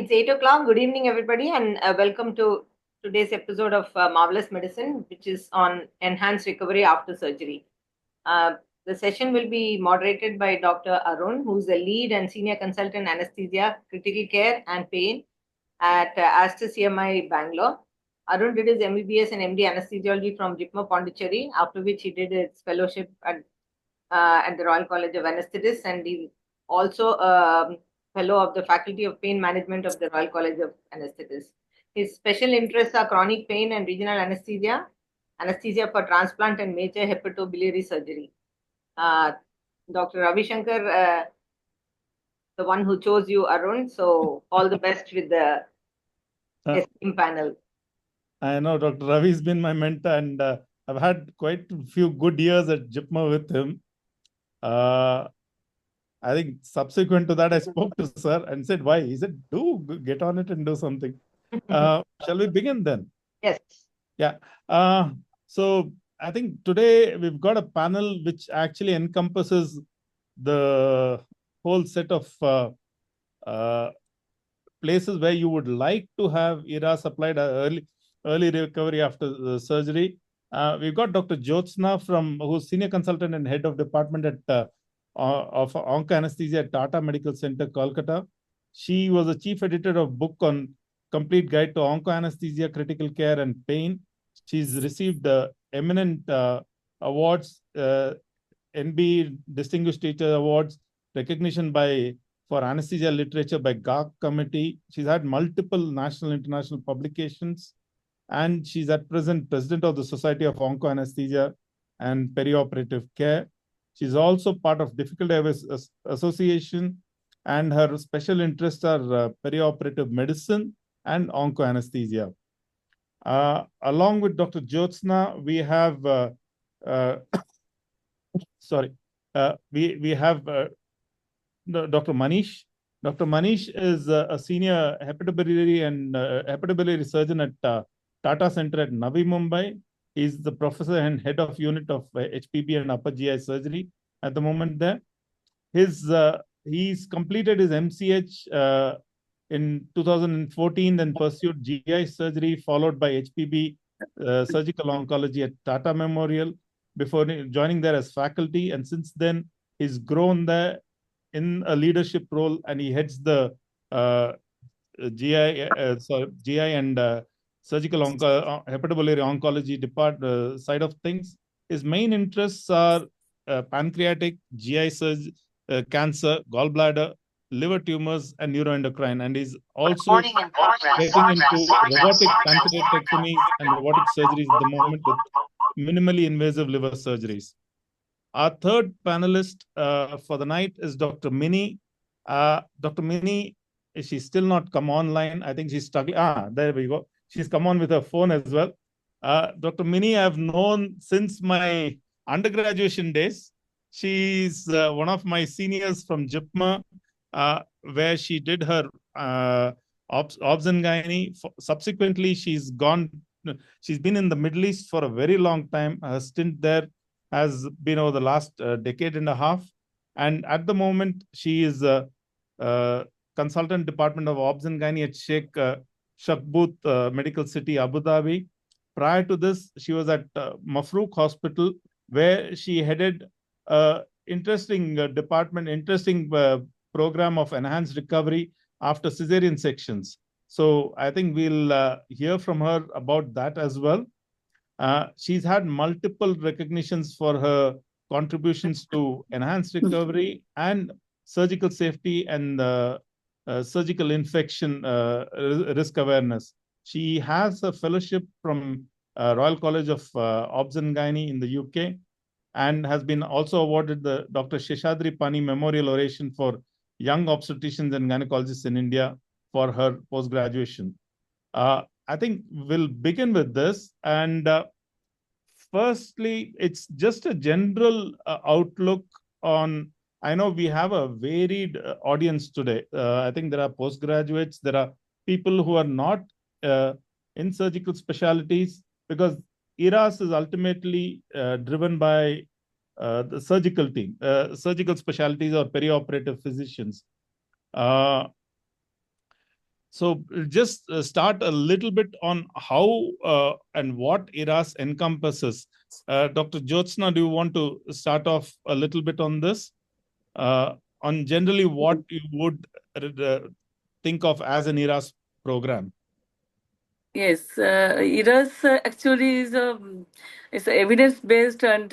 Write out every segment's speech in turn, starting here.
It's 8 o'clock. Good evening, everybody, and welcome to today's episode of Marvelous Medicine, which is on enhanced recovery after surgery. The session will be moderated by Dr. Arun, who's the lead and senior consultant anesthesia, critical care, and pain at Aster CMI Bangalore. Arun did his MBBS and MD anesthesiology from JIPMER Pondicherry, after which he did his fellowship at the Royal College of Anesthetists, and he also fellow of the Faculty of Pain Management of the Royal College of Anesthetists. His special interests are chronic pain and regional anesthesia, anesthesia for transplant, and major hepatobiliary surgery. Dr. Ravi Shankar, the one who chose you, Arun. So all the best with the esteemed panel. I know Dr. Ravi's been my mentor, and I've had quite a few good years at JIPMER with him. I think subsequent to that, I spoke to sir and said, why? He said, do get on it and do something. Shall we begin then? Yes. Yeah. So I think today we've got a panel which actually encompasses the whole set of places where you would like to have ERAs applied early recovery after the surgery. We've got Dr. Jyotsna who's senior consultant and head of department of onco anesthesia at Tata Medical Center, Kolkata. She was the chief editor of book on Complete Guide to Onco Anesthesia, Critical Care and Pain. She's received eminent awards, NB Distinguished Teacher Awards, recognition for anesthesia literature by GARC committee. She's had multiple national, international publications, and she's at present president of the Society of Onco Anesthesia and Perioperative Care. She's also part of Difficult Airways Association, and her special interests are perioperative medicine and onco anesthesia. Along with Dr. Jyotsna, we have we have Dr. Manish. Dr. Manish is a senior hepatobiliary surgeon at Tata Center at Navi Mumbai. He's the professor and head of unit of HPB and upper GI surgery at the moment there. He's completed his MCH in 2014, then pursued GI surgery, followed by HPB surgical oncology at Tata Memorial before joining there as faculty. And since then, he's grown there in a leadership role, and he heads the GI and surgical hepatobiliary oncology side of things. His main interests are pancreatic, GI cancer, gallbladder, liver tumors, and neuroendocrine. And he's also getting into robotic pancreatectomies and robotic surgeries at the moment with minimally invasive liver surgeries. Our third panelist for the night is Dr. Mini. Dr. Mini, she's still not come online. I think she's struggling. There we go. She's come on with her phone as well. Dr. Mini, I've known since my undergraduation days. She's one of my seniors from JIPMER, where she did her obs and gynae. Subsequently, she's been in the Middle East for a very long time. Her stint there has been over the last decade and a half. And at the moment, she is a consultant department of obs and gynae at Sheikh Shakboot Medical City, Abu Dhabi. Prior to this, she was at Mafrouk Hospital, where she headed interesting program of enhanced recovery after cesarean sections. So I think we'll hear from her about that as well. She's had multiple recognitions for her contributions to enhanced recovery and surgical safety and surgical infection risk awareness. She has a fellowship from Royal College of Obs and Gynae in the UK, and has been also awarded the Dr. Sheshadri Pani Memorial Oration for Young Obstetricians and Gynecologists in India for her post-graduation. I think we'll begin with this. And firstly, it's just a general outlook on, I know we have a varied audience today. I think there are postgraduates, there are people who are not in surgical specialties, because ERAS is ultimately driven by the surgical team, surgical specialties or perioperative physicians. So just start a little bit on how and what ERAS encompasses. Dr. Jyotsna, do you want to start off a little bit on this? On generally what you would think of as an ERAS program? Yes, ERAS actually is it's a evidence-based and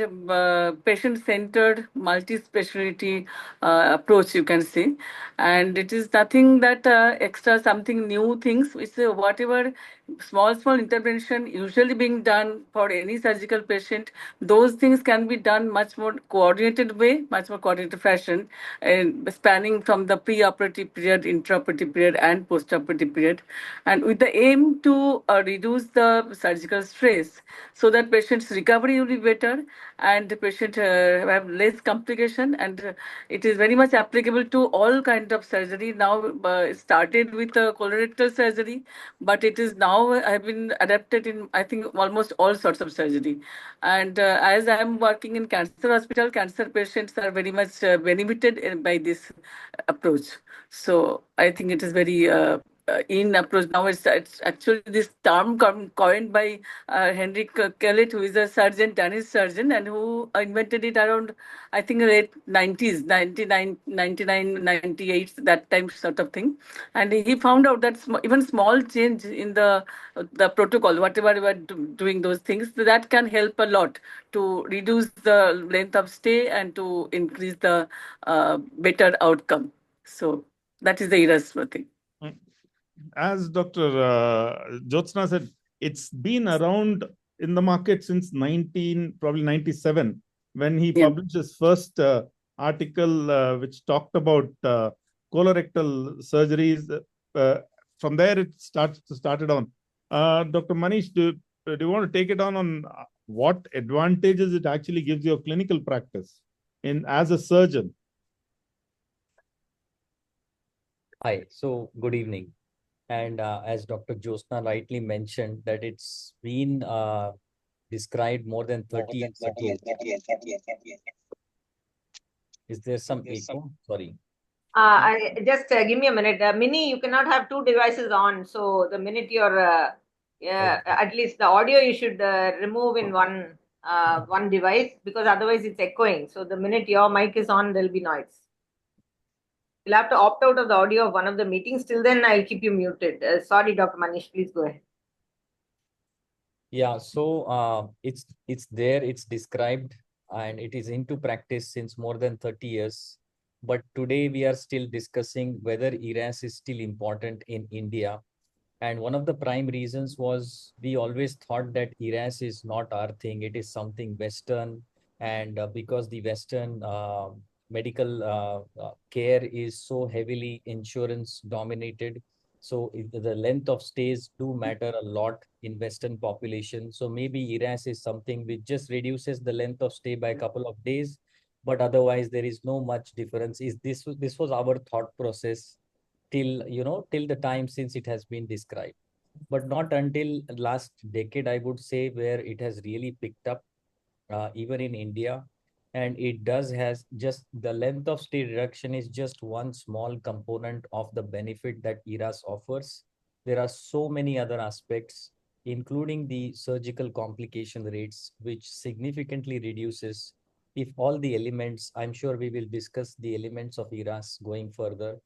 patient-centered multi-specialty approach, you can say, and it is nothing that extra something new things. It's whatever small intervention usually being done for any surgical patient. Those things can be done much more coordinated way, much more coordinated fashion, and spanning from the pre-operative period, intraoperative period, and post-operative period, and with the aim to reduce the surgical stress so that patient's recovery will be better and the patient have less complication, and it is very much applicable to all kind of surgery. Now it started with colorectal surgery, but it is now have been adapted in, I think, almost all sorts of surgery. And as I am working in cancer hospital, cancer patients are very much benefited by this approach. So I think it is very in approach. Now it's actually this term coined by Henrik Kellett, who is a surgeon, Danish surgeon, and who invented it around, I think, late 90s, 99, 99, 98, that time sort of thing. And he found out that even small change in the protocol, whatever we are doing those things, that can help a lot to reduce the length of stay and to increase the better outcome. So that is the Erasmus thing. As Dr. Jyotsna said, it's been around in the market since probably 97, when he published his first article which talked about colorectal surgeries. From there, it started on. Dr. Manish, do you want to take it on what advantages it actually gives your clinical practice as a surgeon? Hi, so good evening. And as Dr. Jyotsna rightly mentioned, that it's been described more than 30 years ago. Is there some echo? Sorry. I just give me a minute. Mini, you cannot have two devices on. So the minute you're, at least the audio you should remove in one device, because otherwise it's echoing. So the minute your mic is on, there'll be noise. You'll have to opt out of the audio of one of the meetings. Till then, I'll keep you muted. Sorry, Dr. Manish, please go ahead. Yeah, so it's there, it's described, and it is into practice since more than 30 years. But today we are still discussing whether ERAS is still important in India. And one of the prime reasons was we always thought that ERAS is not our thing. It is something Western. And because the Western medical care is so heavily insurance dominated, so the length of stays do matter a lot in Western population. So maybe ERAS is something which just reduces the length of stay by a couple of days, but otherwise there is no much difference. This was our thought process till the time since it has been described, but not until last decade, I would say, where it has really picked up, even in India. And it does has just the length of stay reduction is just one small component of the benefit that ERAS offers. There are so many other aspects, including the surgical complication rates, which significantly reduces if all the elements. I'm sure we will discuss the elements of ERAS going further.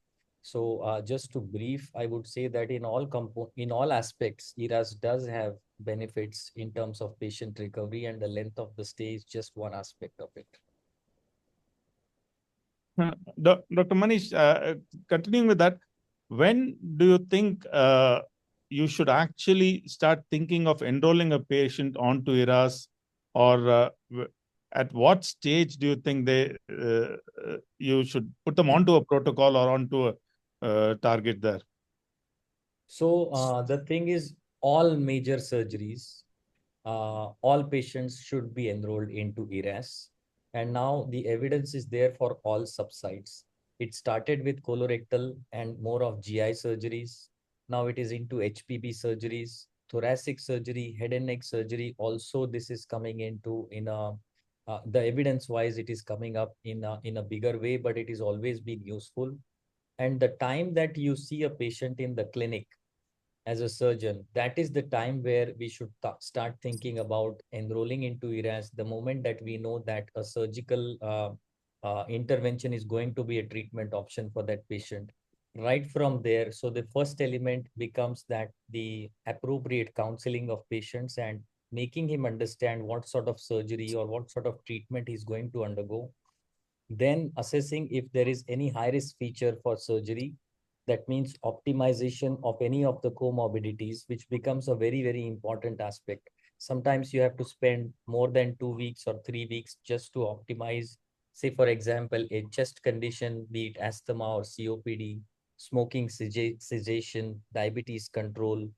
So just to brief, I would say that in all aspects, ERAS does have benefits in terms of patient recovery, and the length of the stay is just one aspect of it. Dr. Manish, continuing with that, when do you think you should actually start thinking of enrolling a patient onto ERAS, or at what stage do you think you should put them onto a protocol or onto a target there? So the thing is, all major surgeries, all patients should be enrolled into ERAS. And now the evidence is there for all subsites. It started with colorectal and more of GI surgeries. Now it is into HPB surgeries, thoracic surgery, head and neck surgery. Also, this is coming into the evidence wise, it is coming up in a bigger way, but it has always been useful. And the time that you see a patient in the clinic as a surgeon, that is the time where we should start thinking about enrolling into ERAS the moment that we know that a surgical intervention is going to be a treatment option for that patient. Right from there, so the first element becomes that the appropriate counseling of patients and making him understand what sort of surgery or what sort of treatment he's going to undergo, then assessing if there is any high risk feature for surgery. That means optimization of any of the comorbidities, which becomes a very, very important aspect. Sometimes you have to spend more than 2 weeks or 3 weeks just to optimize, say, for example, a chest condition, be it asthma or COPD, smoking cessation, diabetes control.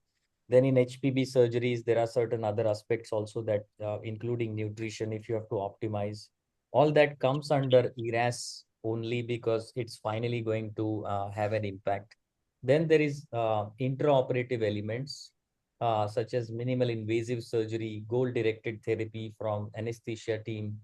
Then in HPB surgeries, there are certain other aspects also that, including nutrition, if you have to optimize. All that comes under ERAS only because it's finally going to have an impact. Then there is intraoperative elements, such as minimal invasive surgery, goal-directed therapy from anesthesia team,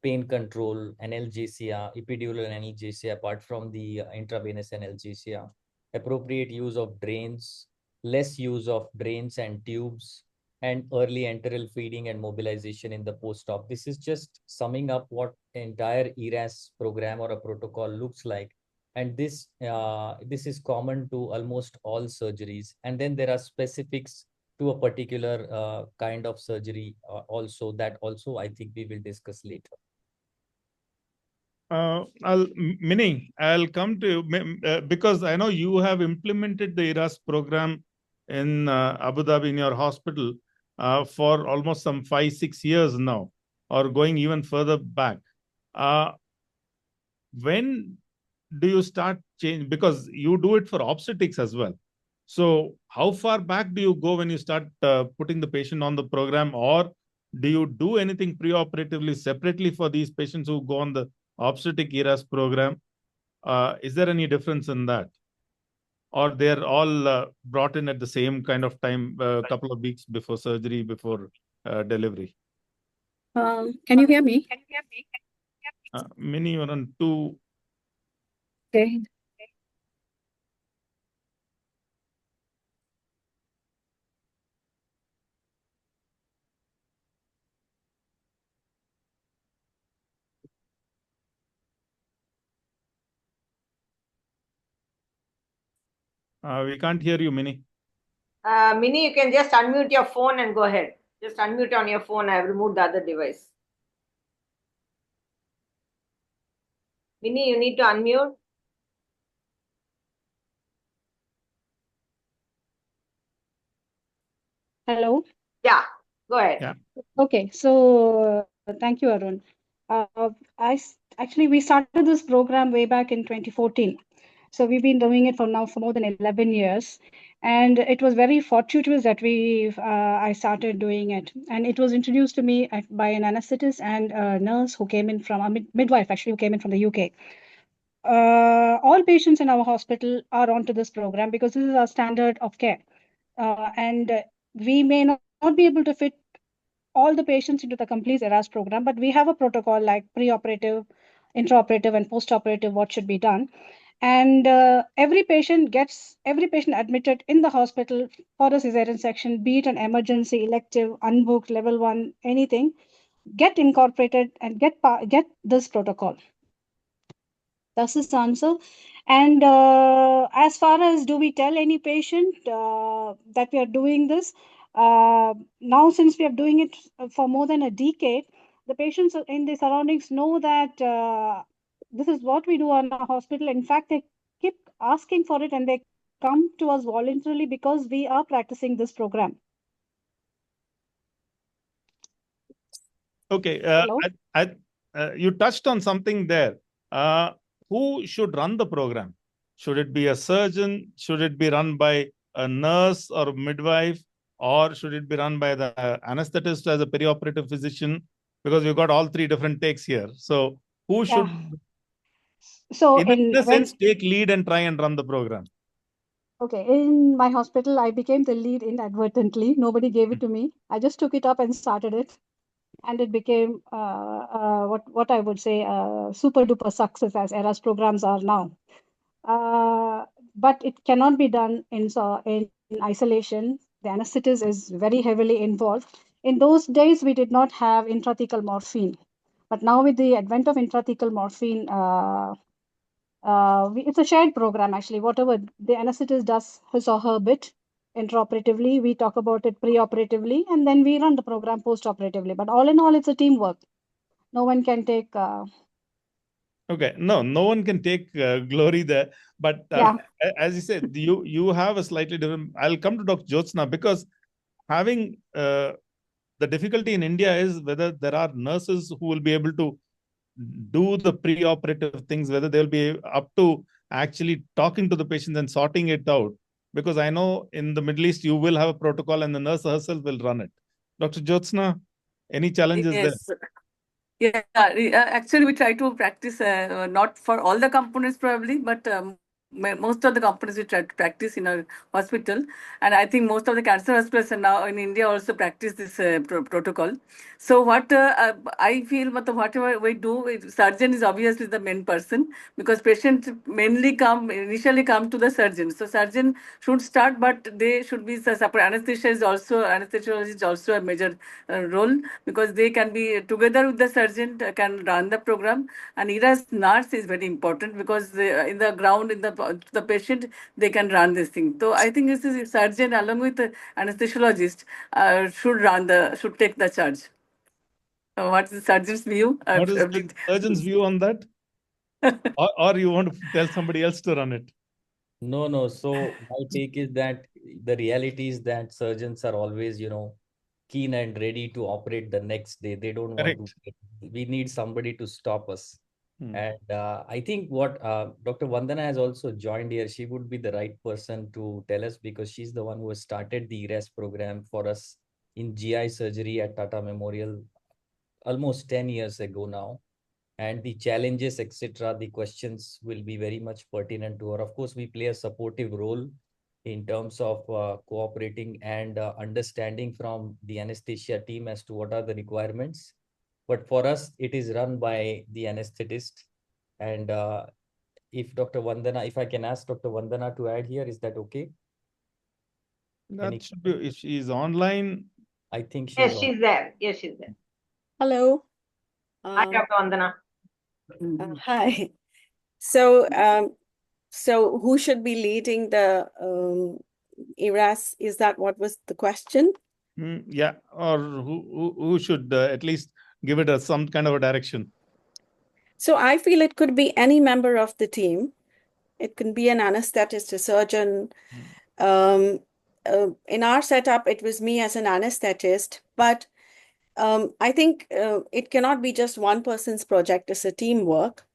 pain control, analgesia, epidural analgesia, apart from the intravenous analgesia, appropriate use of drains, less use of drains and tubes, and early enteral feeding and mobilization in the post-op. This is just summing up what entire ERAS program or a protocol looks like. And this is common to almost all surgeries. And then there are specifics to a particular kind of surgery also, that also I think we will discuss later. I'll come to you because I know you have implemented the ERAS program in Abu Dhabi in your hospital for almost some 5-6 years now, or going even further back. When do you start change? Because you do it for obstetrics as well. So how far back do you go when you start putting the patient on the program, or do you do anything preoperatively separately for these patients who go on the obstetric ERAS program? Is there any difference in that? Or they're all brought in at the same kind of time, a couple of weeks before surgery, before delivery? Can you hear me? Mini, you're on 2. Okay. We can't hear you, Mini. Mini, you can just unmute your phone and go ahead. Just unmute on your phone. I've removed the other device. Mini, you need to unmute. Hello. Yeah, go ahead. Yeah. Okay. So thank you, Arun. Actually, we started this program way back in 2014. So we've been doing it for more than 11 years. And it was very fortuitous that I started doing it. And it was introduced to me by an anesthetist and a nurse who came in from a midwife, actually, who came in from the UK. All patients in our hospital are onto this program because this is our standard of care. And we may not be able to fit all the patients into the complete ERAS program, but we have a protocol like preoperative, intraoperative, and postoperative, what should be done. And every patient admitted in the hospital for a cesarean section, be it an emergency, elective, unbooked, level 1, anything, get incorporated and get this protocol. That's his answer. And as far as do we tell any patient that we are doing this, now since we are doing it for more than a decade, the patients in the surroundings know that this is what we do in our hospital. In fact, they keep asking for it and they come to us voluntarily because we are practicing this program. Okay. Hello? You touched on something there. Who should run the program? Should it be a surgeon? Should it be run by a nurse or a midwife? Or should it be run by the anesthetist as a perioperative physician? Because we've got all 3 different takes here. So who should, in a sense, take lead and try and run the program? Okay, in my hospital, I became the lead inadvertently. Nobody gave it to me. I just took it up and started it. And it became what I would say super duper success as ERAS programs are now. But it cannot be done in isolation. The anesthetist is very heavily involved. In those days, we did not have intrathecal morphine. But now with the advent of intrathecal morphine, it's a shared program actually. Whatever the anesthetist does his or her bit intraoperatively, we talk about it preoperatively, and then we run the program postoperatively. But all in all, it's a teamwork. No one can take. Okay, no one can take glory there. But Yeah. as you said, you have a slightly different. I'll come to Dr. Jyotsna because having the difficulty in India is whether there are nurses who will be able to do the pre-operative things, whether they'll be up to actually talking to the patients and sorting it out. Because I know in the Middle East, you will have a protocol and the nurse herself will run it. Dr. Jyotsna, any challenges there? Yes. Yeah, actually, we try to practice not for all the components probably, but most of the components we try to practice in our hospital. And I think most of the cancer hospitals are now in India also practice this protocol. So what I feel, whatever we do, surgeon is obviously the main person because patients initially come to the surgeon. So surgeon should start, but they should be separate. Anesthesiologist is also a major role because they can be together with the surgeon, can run the program. And ERAS nurse is very important because in the ground, in the patient, they can run this thing. So I think this is surgeon along with the anesthesiologist should take the charge. What's the surgeon's view? What is the surgeon's view on that? or you want to tell somebody else to run it? No. So my take is that the reality is that surgeons are always, keen and ready to operate the next day. They don't want Correct. to. We need somebody to stop us. Hmm. And I think what Dr. Vandana has also joined here, she would be the right person to tell us because she's the one who has started the ERAS program for us in GI surgery at Tata Memorial almost 10 years ago now. And the challenges, etc., the questions will be very much pertinent to her. Of course, we play a supportive role in terms of cooperating and understanding from the anesthesia team as to what are the requirements. But for us, it is run by the anesthetist. And if Dr. Vandana, if I can ask Dr. Vandana to add here, is that okay? That should be, if she is online. I think she's Yes, she's there. Yes, she's there. Hello. Hi, Dr. Vandana. Hi. So who should be leading the ERAS? Is that what was the question? Yeah, or who should at least give it some kind of a direction? So I feel it could be any member of the team. It can be an anesthetist, a surgeon. In our setup, it was me as an anesthetist, but I think it cannot be just one person's project. It's a teamwork.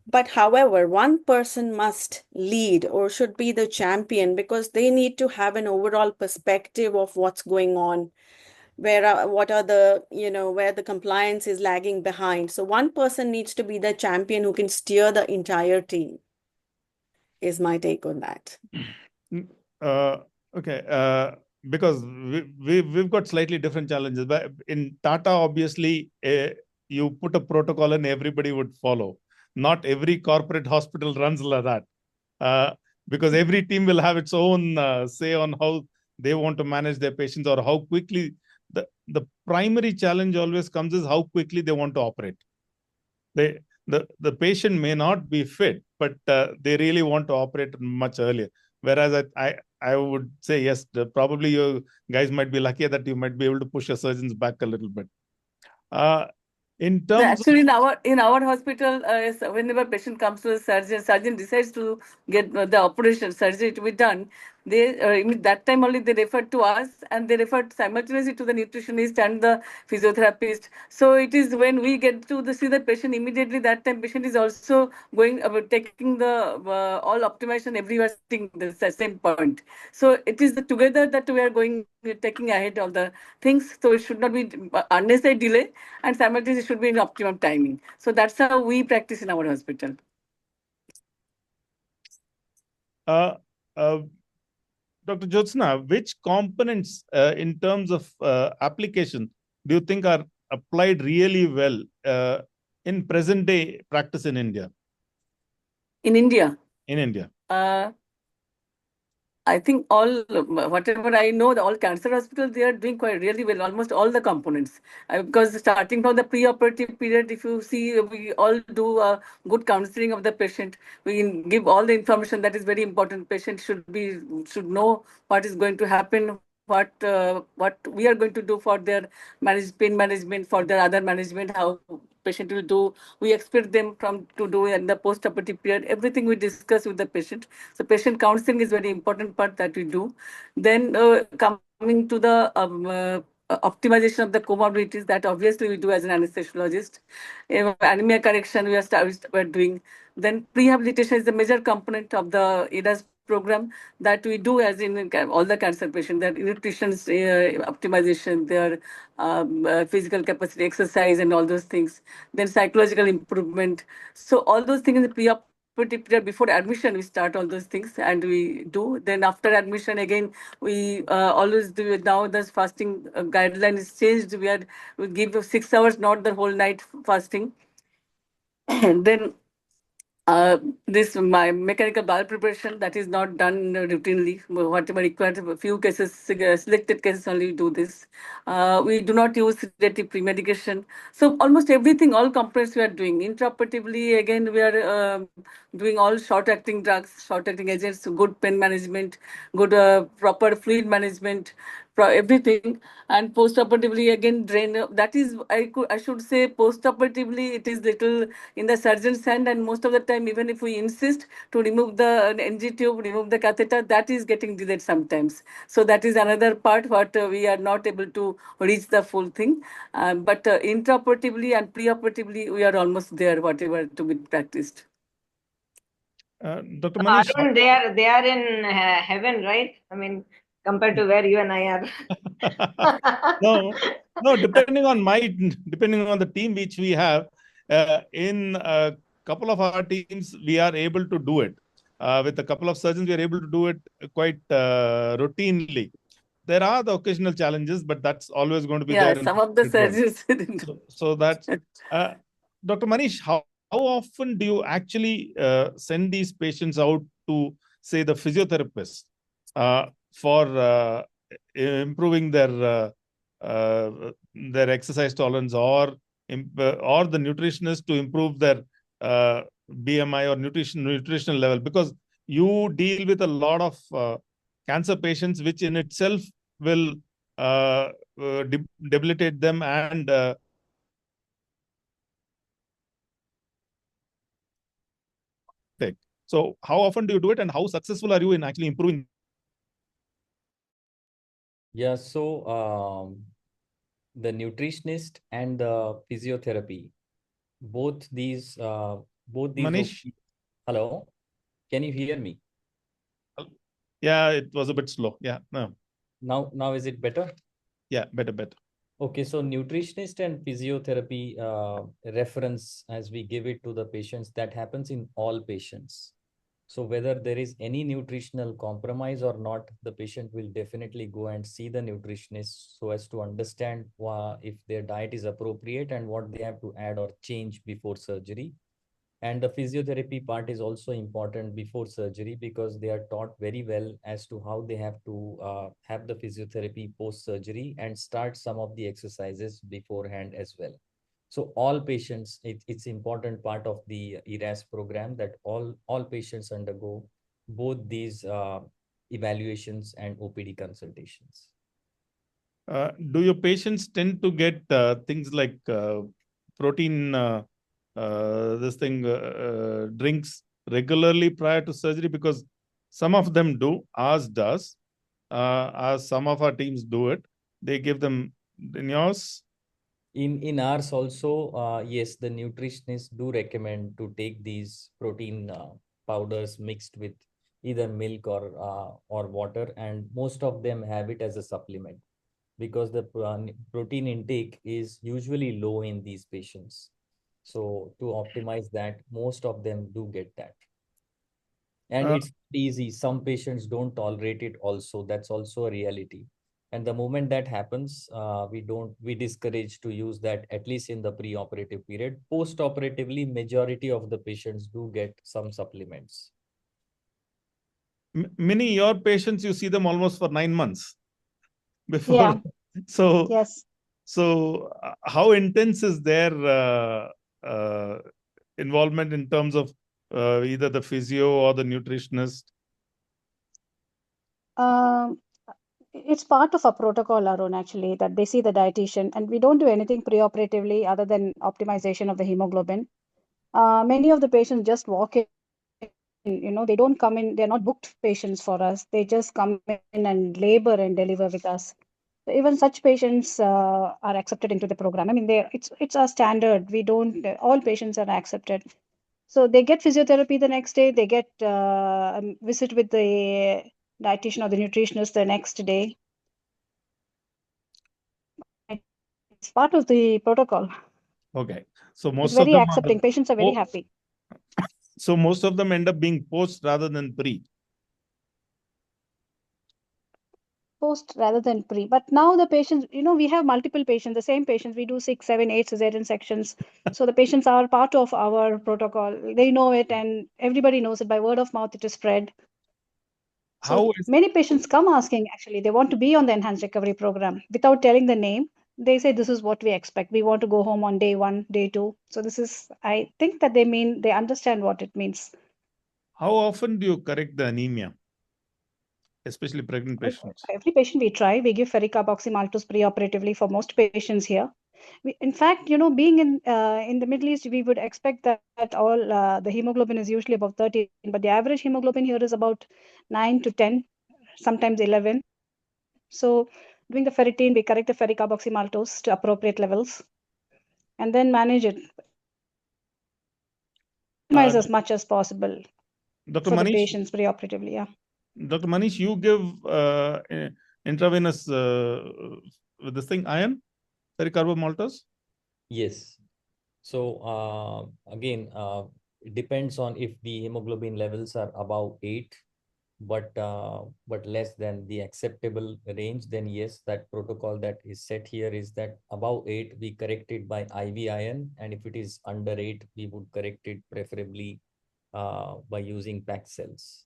But however, one person must lead or should be the champion because they need to have an overall perspective of what's going on, where the compliance is lagging behind. So one person needs to be the champion who can steer the entire team, is my take on that. Okay. Because we've got slightly different challenges. But in Tata, obviously, you put a protocol and everybody would follow. Not every corporate hospital runs like that. Because every team will have its own say on how they want to manage their patients or how quickly. The primary challenge always comes is how quickly they want to operate. The patient may not be fit, but they really want to operate much earlier. Whereas I would say, yes, probably you guys might be lucky that you might be able to push your surgeons back a little bit. In terms Actually, in our hospital, whenever patient comes to the surgeon decides to get the operation surgery to be done. That time only they refer to us and they refer simultaneously to the nutritionist and the physiotherapist. So it is when we get to see the patient immediately, that time patient is also going about taking the all optimization everywhere sitting the same point. So it is together that we are taking ahead of the things. So it should not be unnecessary delay and simultaneously should be in optimum timing. So that's how we practice in our hospital. Dr. Jyotsna, which components in terms of application do you think are applied really well in present day practice in India? In India? In India. Uh, I think whatever I know, all cancer hospitals, they are doing quite really well, almost all the components. Because starting from the pre-operative period, if you see, we all do good counseling of the patient. We give all the information that is very important. Patient should know what is going to happen, what we are going to do for their pain management, for their other management, how patient will do. We expect them to do in the post-operative period. Everything we discuss with the patient. So patient counseling is very important part that we do. Then coming to the optimization of the comorbidities, that obviously we do as an anesthesiologist. Anemia correction we're doing. Then rehabilitation is the major component of the EDAS program that we do as in all the cancer patients. Their nutrition optimization, their physical capacity, exercise, and all those things. Then psychological improvement. So all those things in the pre-operative period before admission, we start all those things and we do. Then after admission, again, we always do. Now the fasting guideline is changed. We give 6 hours, not the whole night fasting. And then this my mechanical bowel preparation that is not done routinely. Whatever required, a few cases, selected cases only do this. We do not use sedative pre-medication. So almost everything, all components we are doing. Intraoperatively, again, we are doing all short-acting drugs, short-acting agents, good pain management, good proper fluid management, everything. And post-operatively, again, drain. That is, I should say, post-operatively, it is little in the surgeon's hand, and most of the time, even if we insist to remove the NG tube, remove the catheter, that is getting delayed sometimes. So that is another part what we are not able to reach the full thing. But intraoperatively and preoperatively, we are almost there, whatever to be practiced. Dr. Manish, Arun, they are in heaven, right? I mean, compared to where you and I are. no, depending on the team which we have, in a couple of our teams, we are able to do it. With a couple of surgeons, we are able to do it quite routinely. There are the occasional challenges, but that's always going to be there. Some of the surgeons. So that's Dr. Manish, how often do you actually send these patients out to, say, the physiotherapist for improving their exercise tolerance, or the nutritionist to improve their BMI or nutritional level? Because you deal with a lot of cancer patients, which in itself will debilitate them and so how often do you do it, and how successful are you in actually improving? Yeah, so the nutritionist and the physiotherapy, both these Manish? Hello, can you hear me? Yeah, it was a bit slow. Yeah, no. Now is it better? Yeah, better. Okay, so nutritionist and physiotherapy reference, as we give it to the patients, that happens in all patients. So whether there is any nutritional compromise or not, the patient will definitely go and see the nutritionist so as to understand if their diet is appropriate and what they have to add or change before surgery. And the physiotherapy part is also important before surgery, because they are taught very well as to how they have to have the physiotherapy post-surgery and start some of the exercises beforehand as well. So all patients, it's important part of the ERAS program that all patients undergo both these evaluations and OPD consultations. Do your patients tend to get things like protein drinks regularly prior to surgery? Because some of them do, ours does, as some of our teams do it. They give them. In yours? In ours also, yes, the nutritionists do recommend to take these protein powders mixed with either milk or water, and most of them have it as a supplement, because the protein intake is usually low in these patients. So to optimize that, most of them do get that. And it's easy. Some patients don't tolerate it also. That's also a reality. And the moment that happens, we discourage to use that, at least in the pre-operative period. Post-operatively, majority of the patients do get some supplements. Many your patients, you see them almost for 9 months before. Yeah. So, Yes. so how intense is their involvement in terms of either the physio or the nutritionist? Um, it's part of a protocol, Arun, actually, that they see the dietitian, and we don't do anything preoperatively other than optimization of the hemoglobin. Many of the patients just walk in, they don't come in, they're not booked patients for us. They just come in and labor and deliver with us. So even such patients are accepted into the program. I mean, it's a standard. We don't, all patients are accepted. So they get physiotherapy the next day. They get visit with the dietitian or the nutritionist the next day. It's part of the protocol. Okay. So It's most of very them accepting. Patients are very Oh. happy. So most of them end up being post rather than pre. Post rather than pre. But now the patients, we have multiple patients, the same patients. We do 6, 7, 8 cesarean sections. So the patients are part of our protocol. They know it, and everybody knows it. By word of mouth, it is spread. So many patients come asking, actually, they want to be on the enhanced recovery program without telling the name. They say, this is what we expect. We want to go home on day 1, day 2. So this is, I think that they understand what it means. How often do you correct the anemia, especially pregnant patients? Every patient we try, we give ferric carboxymaltose preoperatively for most patients here. In fact, being in the Middle East, we would expect that all the hemoglobin is usually above 13, but the average hemoglobin here is about 9 to 10, sometimes 11. So doing the ferritin, we correct the ferric carboxymaltose to appropriate levels and then manage it. Minimize as much as possible Dr. for the Manish, patients preoperatively, yeah. Dr. Manish, you give intravenous with this thing, iron, ferric maltose? Yes. So again, it depends on if the hemoglobin levels are above 8, but less than the acceptable range, then yes, that protocol that is set here is that above 8, we correct it by IV iron. And if it is under 8, we would correct it preferably by using packed cells.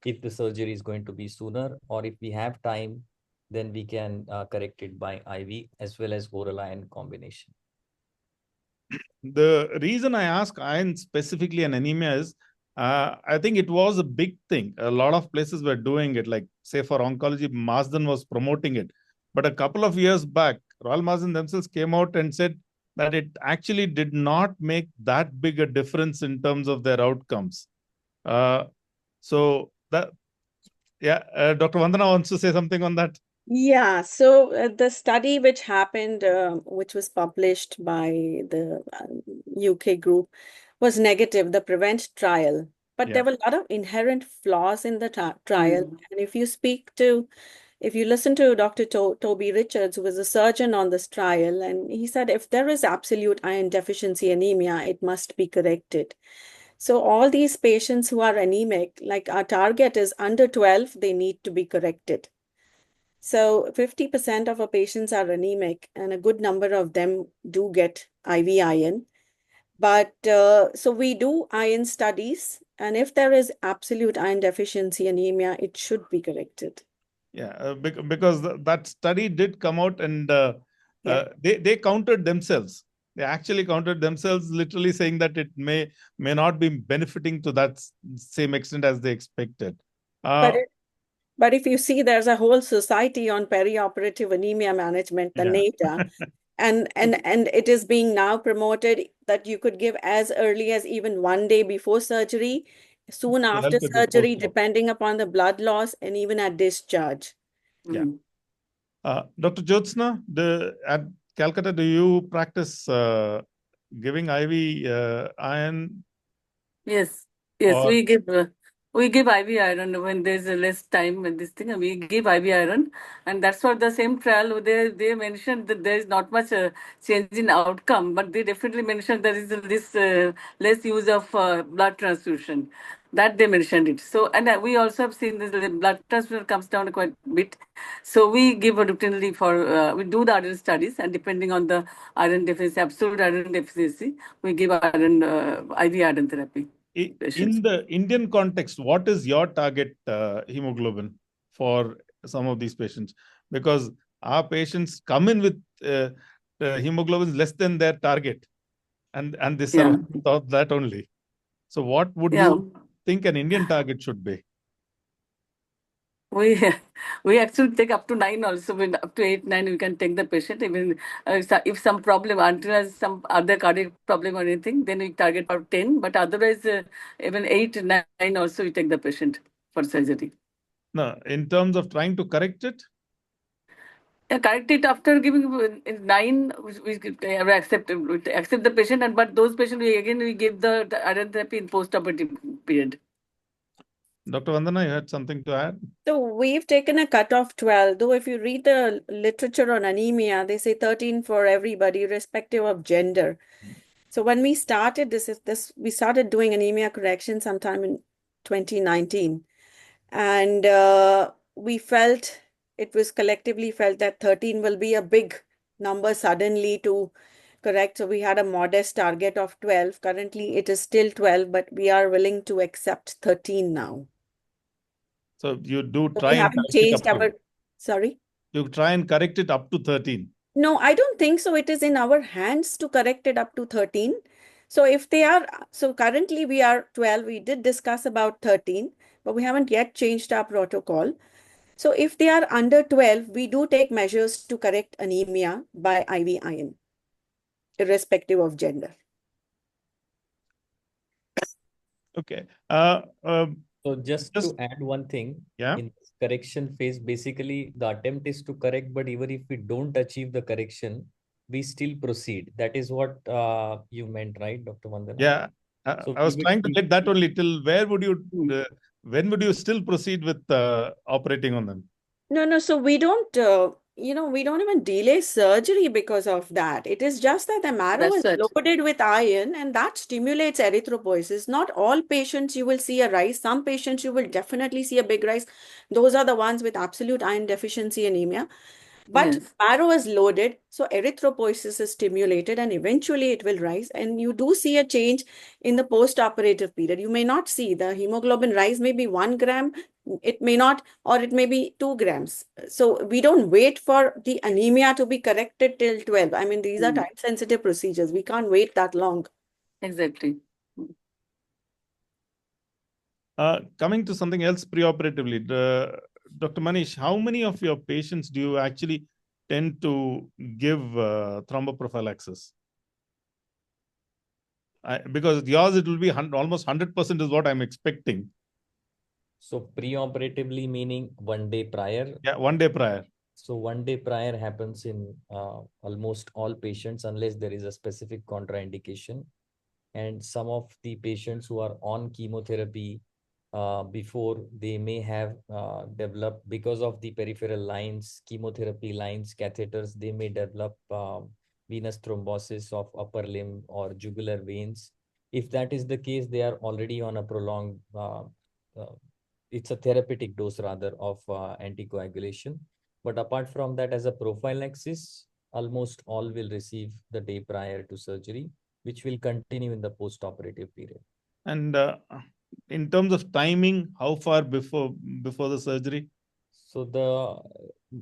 If the surgery is going to be sooner, or if we have time, then we can correct it by IV as well as oral iron combination. The reason I ask iron specifically and anemia is, I think it was a big thing. A lot of places were doing it, like say for oncology, Marsden was promoting it. But a couple of years back, Royal Marsden themselves came out and said that it actually did not make that big a difference in terms of their outcomes. So that, yeah, Dr. Vandana wants to say something on that. Yeah, so the study which happened, which was published by the UK group, was negative, the PREVENT trial. But there were a lot of inherent flaws in the trial. And if you listen to Dr. Toby Richards, who was a surgeon on this trial, and he said if there is absolute iron deficiency anemia, it must be corrected. So all these patients who are anemic, like our target is under 12, they need to be corrected. So 50% of our patients are anemic, and a good number of them do get IV iron. But so we do iron studies, and if there is absolute iron deficiency anemia, it should be corrected. Yeah, because that study did come out, and they counted themselves. They actually counted themselves, literally saying that it may not be benefiting to that same extent as they expected. But if you see, there's a whole society on perioperative anemia management, the NATA, and it is being now promoted that you could give as early as even 1 day before surgery, soon after surgery, depending upon the blood loss, and even at discharge. Yeah. Dr. Jyotsna, at Calcutta, do you practice giving IV iron? Yes, we give IV iron when there's less time in this thing. We give IV iron, and that's what the same trial they mentioned that there is not much change in outcome, but they definitely mentioned there is this less use of blood transfusion. That they mentioned it. So, and we also have seen this the blood transfusion comes down quite a bit. So we give routinely for we do the iron studies, and depending on the iron deficiency, absolute iron deficiency, we give iron IV iron therapy. in the Indian context, what is your target hemoglobin for some of these patients? Because our patients come in with hemoglobin less than their target, and they survive without that only. So what would you think an Indian target should be? We actually take up to 9 also. When up to 8, 9, we can take the patient. Even if some problem, until has some other cardiac problem or anything, then we target about 10. But otherwise, even 8, 9 also we take the patient for surgery. No, in terms of trying to correct it? Correct it after giving 9, we accept the patient, but those patients we give the iron therapy in post-operative period. Dr. Vandana, you had something to add? So we've taken a cut of 12, though if you read the literature on anemia, they say 13 for everybody, irrespective of gender. So when we started we started doing anemia correction sometime in 2019. And we felt, it was collectively felt that 13 will be a big number suddenly to correct. So we had a modest target of 12. Currently, it is still 12, but we are willing to accept 13 now. So you do So try we and haven't correct it changed up to, our, sorry? you try and correct it up to 13. No, I don't think so. It is in our hands to correct it up to 13. So if they are, so currently we are 12. We did discuss about 13, but we haven't yet changed our protocol. So if they are under 12, we do take measures to correct anemia by IV iron, irrespective of gender. Okay. So just to add one thing, in this correction phase, basically the attempt is to correct, but even if we don't achieve the correction, we still proceed. That is what you meant, right, Dr. Vandana? Yeah. So I was trying to get that only till where would you, when would you still proceed with operating on them? No. So we don't, we don't even delay surgery because of that. It is just that the marrow is loaded with iron and that stimulates erythropoiesis. Not all patients you will see a rise. Some patients you will definitely see a big rise. Those are the ones with absolute iron deficiency anemia. But marrow is loaded, so erythropoiesis is stimulated and eventually it will rise. And you do see a change in the post-operative period. You may not see the hemoglobin rise, maybe 1 gram, it may not, or it may be 2 grams. So we don't wait for the anemia to be corrected till 12. I mean, these are time-sensitive procedures. We can't wait that long. Exactly. Coming to something else preoperatively, Dr. Manish, how many of your patients do you actually tend to give thromboprophylaxis? Because yours, it will be almost 100% is what I'm expecting. So preoperatively meaning 1 day prior? Yeah, 1 day prior. So 1 day prior happens in almost all patients unless there is a specific contraindication. And some of the patients who are on chemotherapy before, they may have developed, because of the peripheral lines, chemotherapy lines, catheters, they may develop venous thrombosis of upper limb or jugular veins. If that is the case, they are already on a prolonged, it's a therapeutic dose rather of anticoagulation. But apart from that, as a prophylaxis, almost all will receive the day prior to surgery, which will continue in the post-operative period. And in terms of timing, how far before the surgery? So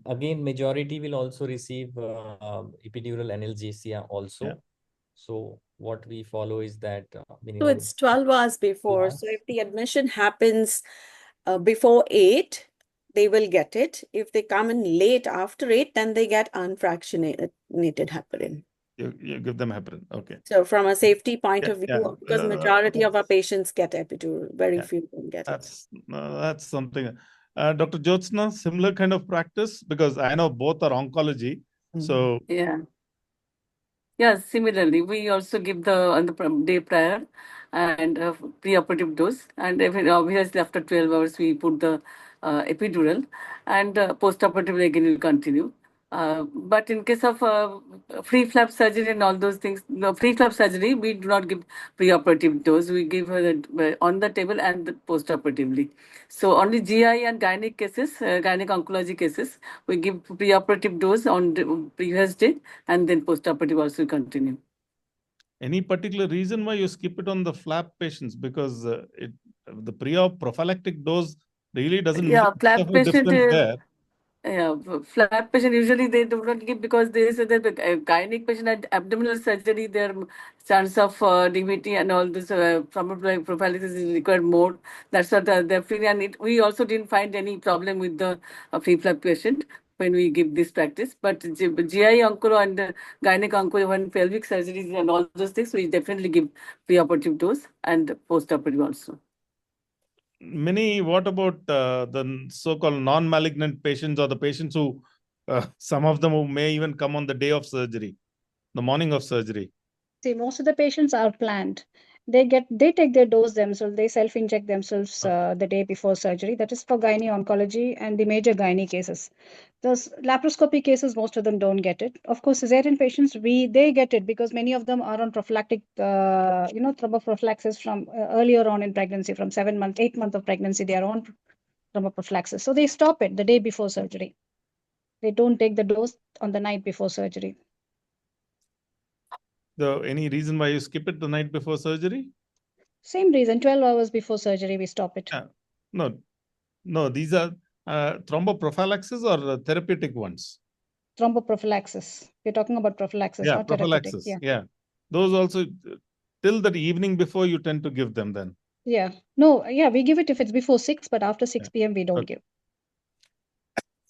again, majority will also receive epidural analgesia also. Yeah. So what we follow is that so it's 12 hours before. So if the admission happens before 8, they will get it. If they come in late after 8, then they get unfractionated heparin. You give them heparin. Okay. So from a safety point of view, because majority of our patients get epidural, very few don't get it. That's something. Dr. Jyotsna, similar kind of practice? Because I know both are oncology. So yeah, similarly, we also give on the day prior and preoperative dose, and obviously after 12 hours we put the epidural, and post-operatively again will continue. But in case of free flap surgery and all those things, free flap surgery, we do not give preoperative dose. We give on the table and post-operatively. So only GI and gynec cases, gynec oncology cases, we give preoperative dose on the previous day, and then post-operative also continue. Any particular reason why you skip it on the flap patients? Because the pre-op prophylactic dose really doesn't Yeah, make much flap of a patient difference is. there. Yeah, flap patient usually they do not give because they say that the gynec patient had abdominal surgery, their chance of DVT and all this prophylaxis is required more. That's what they're feeling. And we also didn't find any problem with the free flap patient when we give this practice. But GI onco and gynec onco, when pelvic surgeries and all those things, we definitely give preoperative dose and postoperative also. Many, what about the so-called non-malignant patients or the patients who, some of them who may even come on the day of surgery, the morning of surgery? See, most of the patients are planned. They take their dose themselves. They self-inject themselves the day before surgery. That is for gynae oncology and the major gynae cases. Those laparoscopy cases, most of them don't get it. Of course, cesarean patients, they get it because many of them are on prophylactic, thromboprophylaxis from earlier on in pregnancy, from 7 months, 8 months of pregnancy, they are on thromboprophylaxis. So they stop it the day before surgery. They don't take the dose on the night before surgery. Any reason why you skip it the night before surgery? Same reason, 12 hours before surgery, we stop it. No, these are thromboprophylaxis or therapeutic ones? Thromboprophylaxis. We're talking about prophylaxis, Yeah, not therapeutic. prophylaxis. Yeah. Those also, till that evening before you tend to give them then. Yeah. No, yeah, we give it if it's before 6, but after 6 p.m. we don't Okay.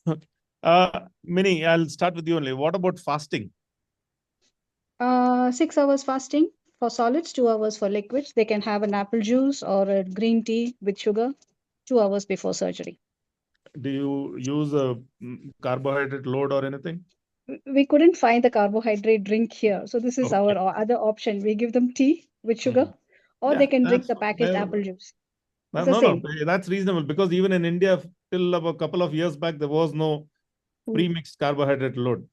give. Minnie, I'll start with you only. What about fasting? 6 hours fasting for solids, 2 hours for liquids. They can have an apple juice or a green tea with sugar 2 hours before surgery. Do you use a carbohydrate load or anything? We couldn't find the carbohydrate drink here. So this is our other option. We give them tea with sugar, or Yeah, they can drink that's the packaged well, apple juice. It's no, the same. that's reasonable because even in India, till a couple of years back, there was no pre-mixed carbohydrate load.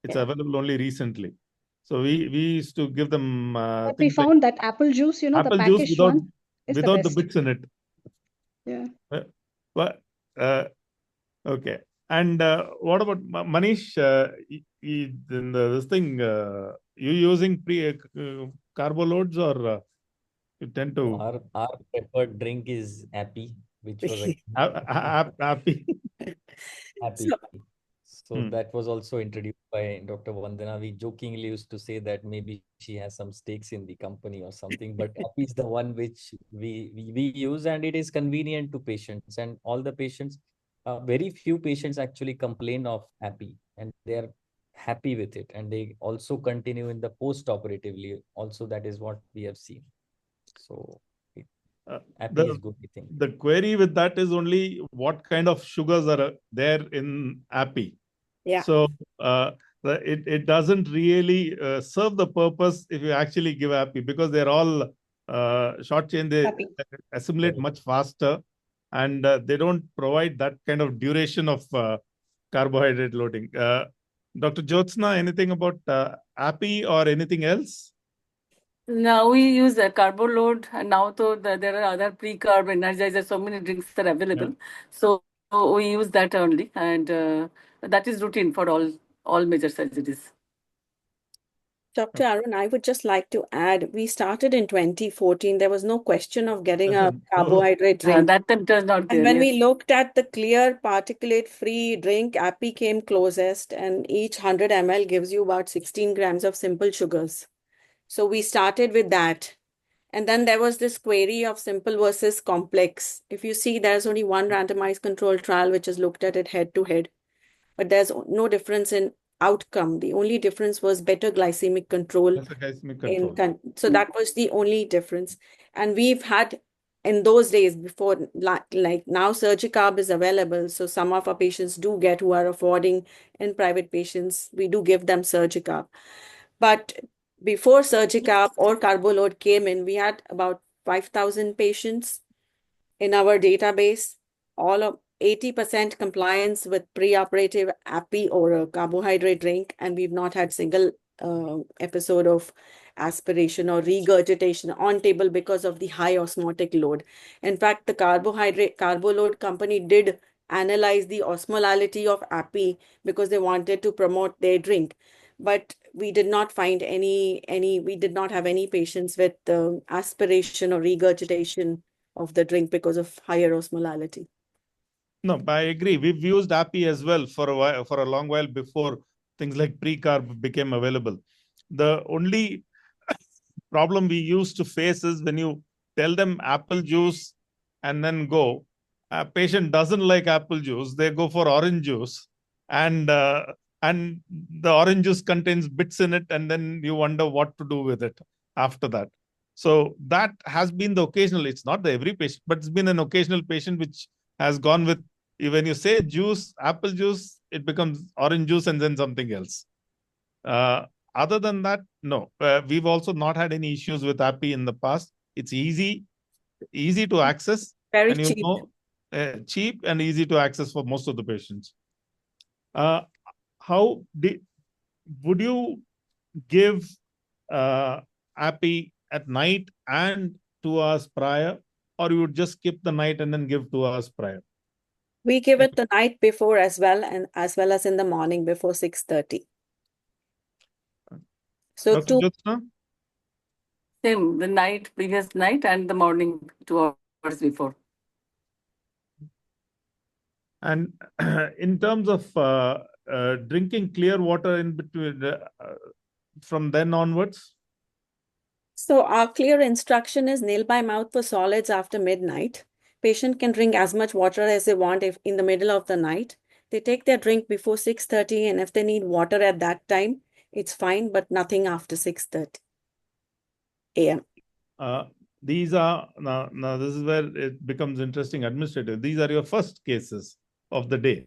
It's available only recently. So we used to give them But we things like found that apple juice, the apple juice packaged one, is the without the best. bits in it. Yeah. But okay. And what about Manish? In this thing, you using carbo loads or you tend to Our preferred drink is Appy, which was happy? Happy. So Hmm. that was also introduced by Dr. Vandana. We jokingly used to say that maybe she has some stakes in the company or something, but Appy is the one which we use, and it is convenient to patients. And all the patients, very few patients actually complain of Appy, and they are happy with it. And they also continue in the post-operatively. Also, that is what we have seen. So Appy is good, I think. The query with that is only what kind of sugars are there in Appy. Yeah. So it doesn't really serve the purpose if you actually give Appy because they're all short chain. They Happy. assimilate much faster, and they don't provide that kind of duration of carbohydrate loading. Dr. Jyotsna, anything about Appy or anything else? Now we use a carbo load, and now there are other pre-carb energizers. So many drinks are available. So we use that only, and that is routine for all major surgeries. Dr. Arun, I would just like to add, we started in 2014. There was no question of getting a carbohydrate drink. That time does not And there. when Yes. we looked at the clear particulate-free drink, Appy came closest, and each 100 ml gives you about 16 grams of simple sugars. So we started with that. And then there was this query of simple versus complex. If you see, there's only one randomized controlled trial which has looked at it head to head, but there's no difference in outcome. The only difference was better glycemic control. That's a glycemic control. So that was the only difference. And we've had in those days before, like now, Surgicarb is available. So some of our patients do get who are affording in private patients. We do give them Surgicarb. But before Surgicarb or Carboload came in, we had about 5,000 patients in our database, all of 80% compliance with preoperative Appy or a carbohydrate drink, and we've not had single episode of aspiration or regurgitation on table because of the high osmotic load. In fact, the Carboload company did analyze the osmolality of Appy because they wanted to promote their drink. But we did not find we did not have any patients with aspiration or regurgitation of the drink because of higher osmolality. No, I agree. We've used API as well for a while, for a long while before things like pre-carb became available. The only problem we used to face is when you tell them apple juice and then go, a patient doesn't like apple juice, they go for orange juice, and the orange juice contains bits in it, and then you wonder what to do with it after that. So that has been the occasional, it's not the every patient, but it's been an occasional patient which has gone with, when you say juice, apple juice, it becomes orange juice and then something else. Other than that, no. We've also not had any issues with API in the past. It's easy to access, Very and cheap. cheap and easy to access for most of the patients. Would you give API at night and 2 hours prior, or you would just skip the night and then give 2 hours prior? We give it the night before as well, and as well as in the morning before 6:30. So Dr. Jyotsna? Same, the previous night and the morning 2 hours before. And in terms of drinking clear water in between, from then onwards? So our clear instruction is nil by mouth for solids after midnight. Patient can drink as much water as they want if in the middle of the night. They take their drink before 6:30, and if they need water at that time, it's fine, but nothing after 6:30 a.m. These are, now this is where it becomes interesting administrative. These are your first cases of the day.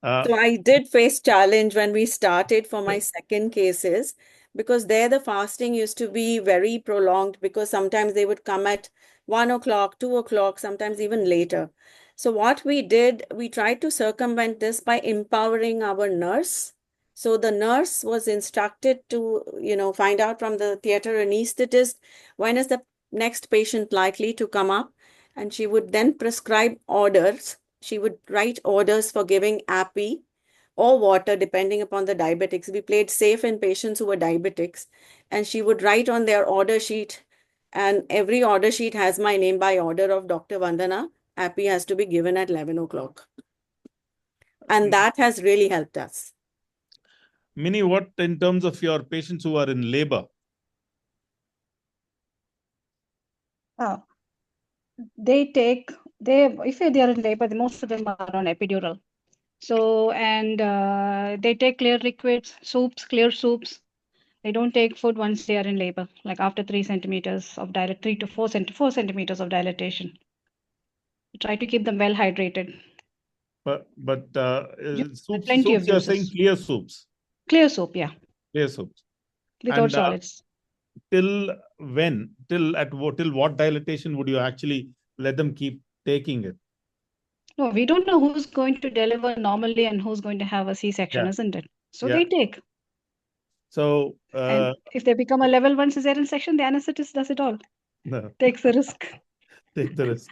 So I did face challenge when we started for my second cases, because there the fasting used to be very prolonged, because sometimes they would come at 1 o'clock, 2 o'clock, sometimes even later. So what we did, we tried to circumvent this by empowering our nurse. So the nurse was instructed to, find out from the theater anesthetist when is the next patient likely to come up, and she would then prescribe orders. She would write orders for giving API or water depending upon the diabetics. We played safe in patients who were diabetics, and she would write on their order sheet, and every order sheet has my name by order of Dr. Vandana. API has to be given at 11 o'clock. And that has really helped us. Mini, what in terms of your patients who are in labor? If they are in labor, most of them are on epidural. So, and they take clear liquids, clear soups. They don't take food once they are in labor, like after 3 centimeters of 3 to 4 centimeters of dilatation. We try to keep them well hydrated. But soups, plenty of you're juices. saying clear soups? Clear soup, yeah. Clear soups. Without solids. Till what dilatation would you actually let them keep taking it? No, we don't know who's going to deliver normally and who's going to have a C-section, isn't it? So they take. So and if they become a level 1 cesarean section, the anesthetist does it all. No. Takes the risk. Take the risk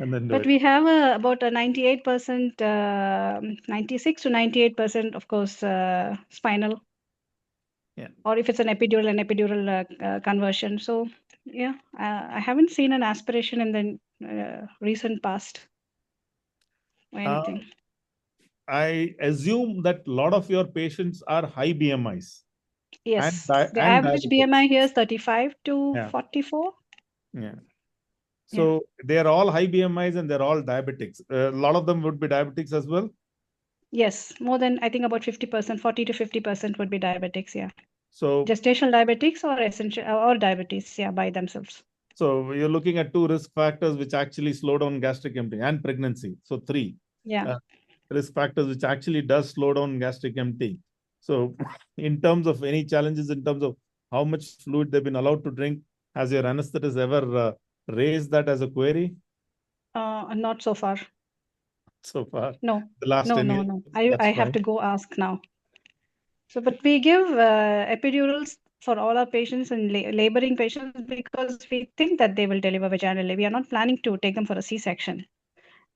and then do But it. we have about a 98%, 96 to 98%, of course, spinal. Yeah. Or if it's an epidural conversion. So, yeah, I haven't seen an aspiration in the recent past or anything. I assume that a lot of your patients are high BMIs. Yes, the average BMI here is 35 to 44. Yeah. So they're all high BMIs and they're all diabetics. A lot of them would be diabetics as well? Yes, more than, I think, about 50%, 40 to 50% would be diabetics, yeah. So gestational diabetics or essential or diabetes, yeah, by themselves. So you're looking at 2 risk factors which actually slow down gastric emptying and pregnancy. So 3 risk factors which actually does slow down gastric emptying. So in terms of any challenges in terms of how much fluid they've been allowed to drink, has your anesthetist ever raised that as a query? Not so far. So far? No. The last No. I have to go ask now. So, but we give epidurals for all our patients and laboring patients because we think that they will deliver vaginally. We are not planning to take them for a C-section.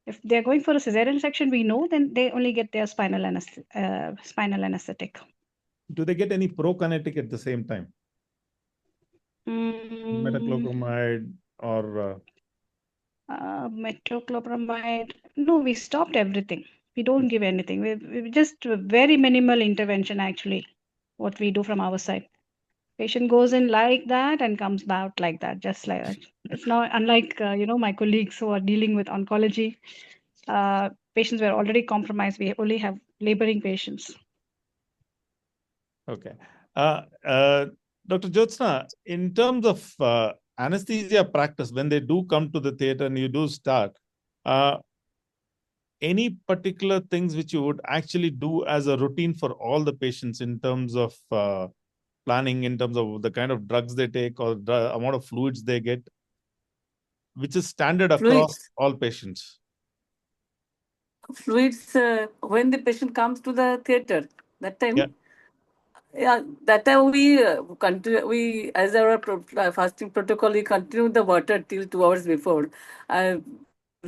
If they're going for a cesarean section, we know then they only get their spinal anesthetic. Do they get any prokinetic at the same time? Metoclopramide or metoclopramide. No, we stopped everything. We don't give anything. We just very minimal intervention actually. What we do from our side. Patient goes in like that and comes out like that, just like that. It's not unlike my colleagues who are dealing with oncology. Patients were already compromised. We only have laboring patients. Okay. Dr. Jyotsna, in terms of anesthesia practice, when they do come to the theater and you do start, any particular things which you would actually do as a routine for all the patients in terms of planning, in terms of the kind of drugs they take or the amount of fluids they get, which is standard across all patients? Fluids, when the patient comes to the theater, that time, Yeah. that time we continue. We, as our fasting protocol, we continue the water till 2 hours before.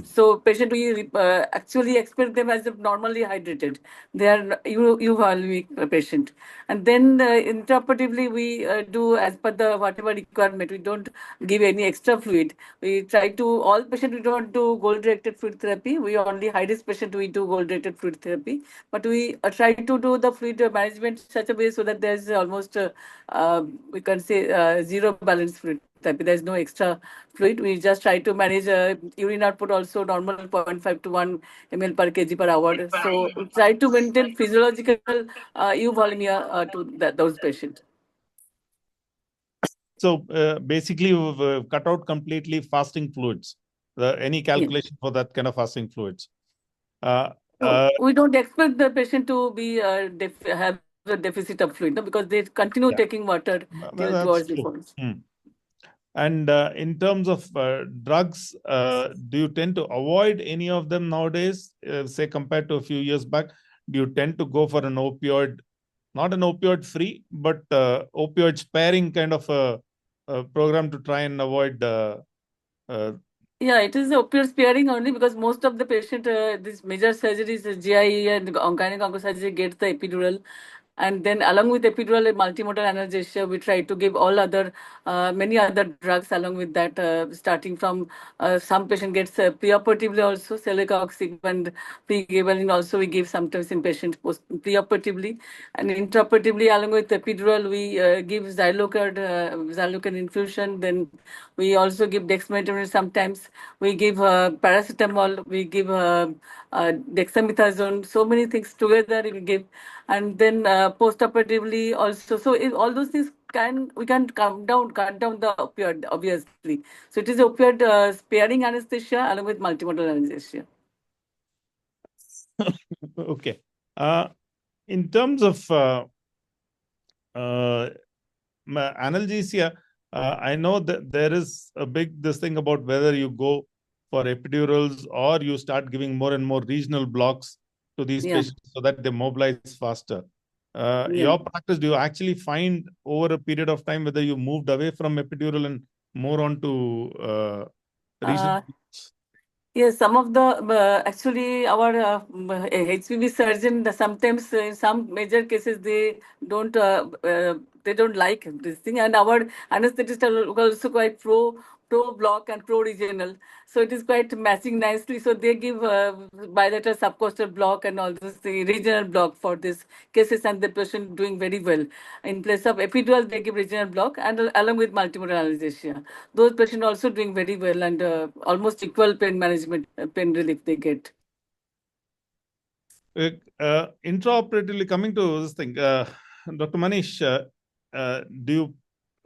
So patient, we actually expect them as if normally hydrated. They are euvolemic patient, and then intraoperatively we do as per the whatever requirement. We don't give any extra fluid. We try to all patient. We don't do goal directed fluid therapy. We only high risk patient we do goal directed fluid therapy. But we try to do the fluid management such a way so that there's almost we can say zero balance fluid therapy. There's no extra fluid. We just try to manage urine output also normal 0.5 to 1 ml per kg per hour. So we try to maintain physiological euvolemia to those patients. So basically, we've cut out completely fasting fluids. Any calculation for that kind of fasting fluids? We don't expect the patient to be have a deficit of fluid, no? Because they continue taking water till 2 hours before. And in terms of drugs, do you tend to avoid any of them nowadays, say compared to a few years back? Do you tend to go for an opioid, not an opioid free, but opioid sparing kind of a program to try and avoid yeah, it is opioid sparing only because most of the patient, these major surgeries, GI and gynec onco surgery, get the epidural. And then along with epidural and multimodal analgesia, we try to give all other, many other drugs along with that, starting from some patient gets preoperatively also, celecoxib and pregabalin also we give sometimes in patients preoperatively. And intraoperatively along with epidural, we give Xylocan infusion. Then we also give dexmedetomidine sometimes. We give paracetamol, we give dexamethasone, so many things together we give. And then post-operatively also. So all those things we can cut down the opioid, obviously. So it is opioid sparing anesthesia along with multimodal anesthesia. Okay. In terms of analgesia, I know that there is a big this thing about whether you go for epidurals or you start giving more and more regional blocks to these patients so that they mobilize faster. Your practice, do you actually find over a period of time whether you moved away from epidural and more onto regional? Yes, some of the actually our HPV surgeon sometimes in some major cases they don't like this thing, and our anesthetists are also quite pro block and pro regional, so it is quite matching nicely. So they give bilateral subcostal block and all this regional block for these cases, and the patient doing very well. In place of epidural, they give regional block and along with multimodal anesthesia. Those patients also doing very well and almost equal pain management, pain relief they get. Intraoperatively, coming to this thing, Dr. Manish,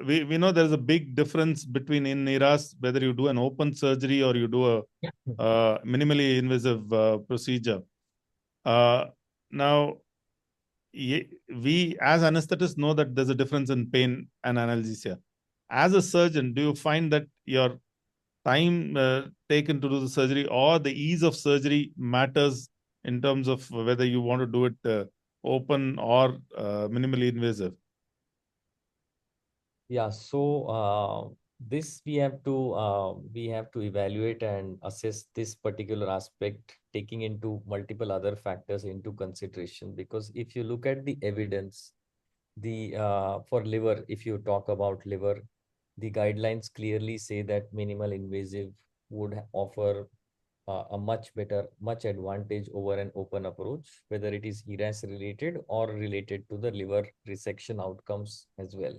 we know there's a big difference between in ERAS whether you do an open surgery or you do a minimally invasive procedure. Now, we as anesthetists know that there's a difference in pain and analgesia. As a surgeon, do you find that your time taken to do the surgery or the ease of surgery matters in terms of whether you want to do it open or minimally invasive? Yeah, so this we have to evaluate and assess this particular aspect, taking into multiple other factors into consideration. Because if you look at the evidence, The for liver, if you talk about liver, the guidelines clearly say that minimal invasive would offer a much advantage over an open approach, whether it is ERAS related or related to the liver resection outcomes as well.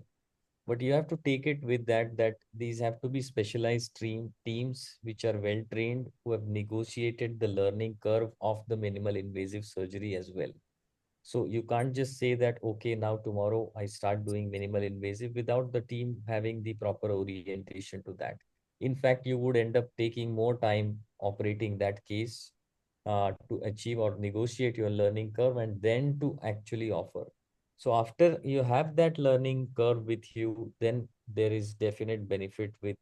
But you have to take it with that these have to be specialized teams which are well trained, who have negotiated the learning curve of the minimal invasive surgery as well. So you can't just say that, okay, now tomorrow I start doing minimal invasive without the team having the proper orientation to that. In fact, you would end up taking more time operating that case to achieve or negotiate your learning curve and then to actually offer. So after you have that learning curve with you, then there is definite benefit with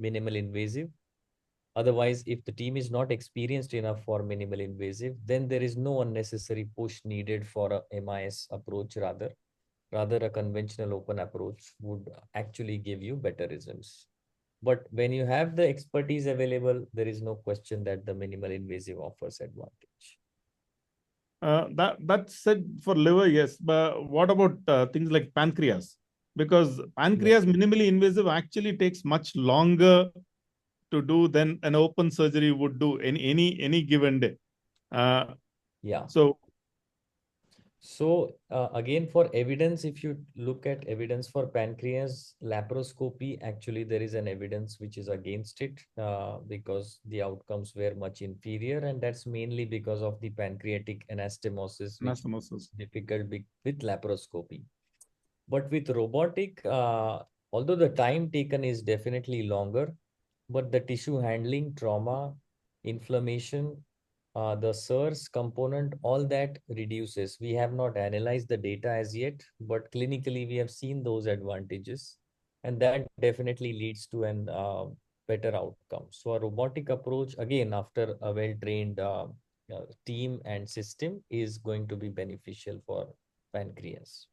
minimal invasive. Otherwise, if the team is not experienced enough for minimal invasive, then there is no unnecessary push needed for a MIS approach rather. Rather, a conventional open approach would actually give you better results. But when you have the expertise available, there is no question that the minimal invasive offers advantage. That's said for liver, yes. But what about things like pancreas? Because pancreas minimally invasive actually takes much longer to do than an open surgery would do in any given day. Yeah. So again, for evidence, if you look at evidence for pancreas laparoscopy, actually there is an evidence which is against it because the outcomes were much inferior, and that's mainly because of the pancreatic anastomosis, which is difficult with laparoscopy. But with robotic, although the time taken is definitely longer, but the tissue handling, trauma, inflammation, the SIRS component, all that reduces. We have not analyzed the data as yet, but clinically we have seen those advantages, and that definitely leads to an better outcome. So a robotic approach, again, after a well-trained team and system, is going to be beneficial for pancreas.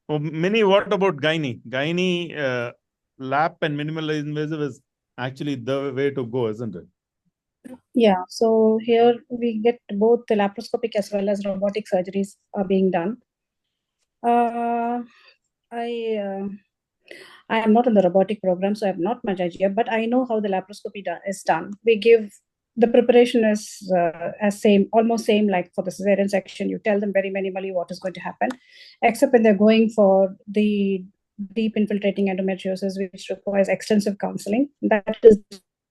Many, what about gynae? Gynae lap and minimal invasive is actually the way to go, isn't it? Yeah, so here we get both the laparoscopic as well as robotic surgeries are being done. I am not in the robotic program, so I have not much idea, but I know how the laparoscopy is done. We give the preparation is as same, almost same like for the cesarean section. You tell them very minimally what is going to happen, except when they're going for the deep infiltrating endometriosis, which requires extensive counseling. That is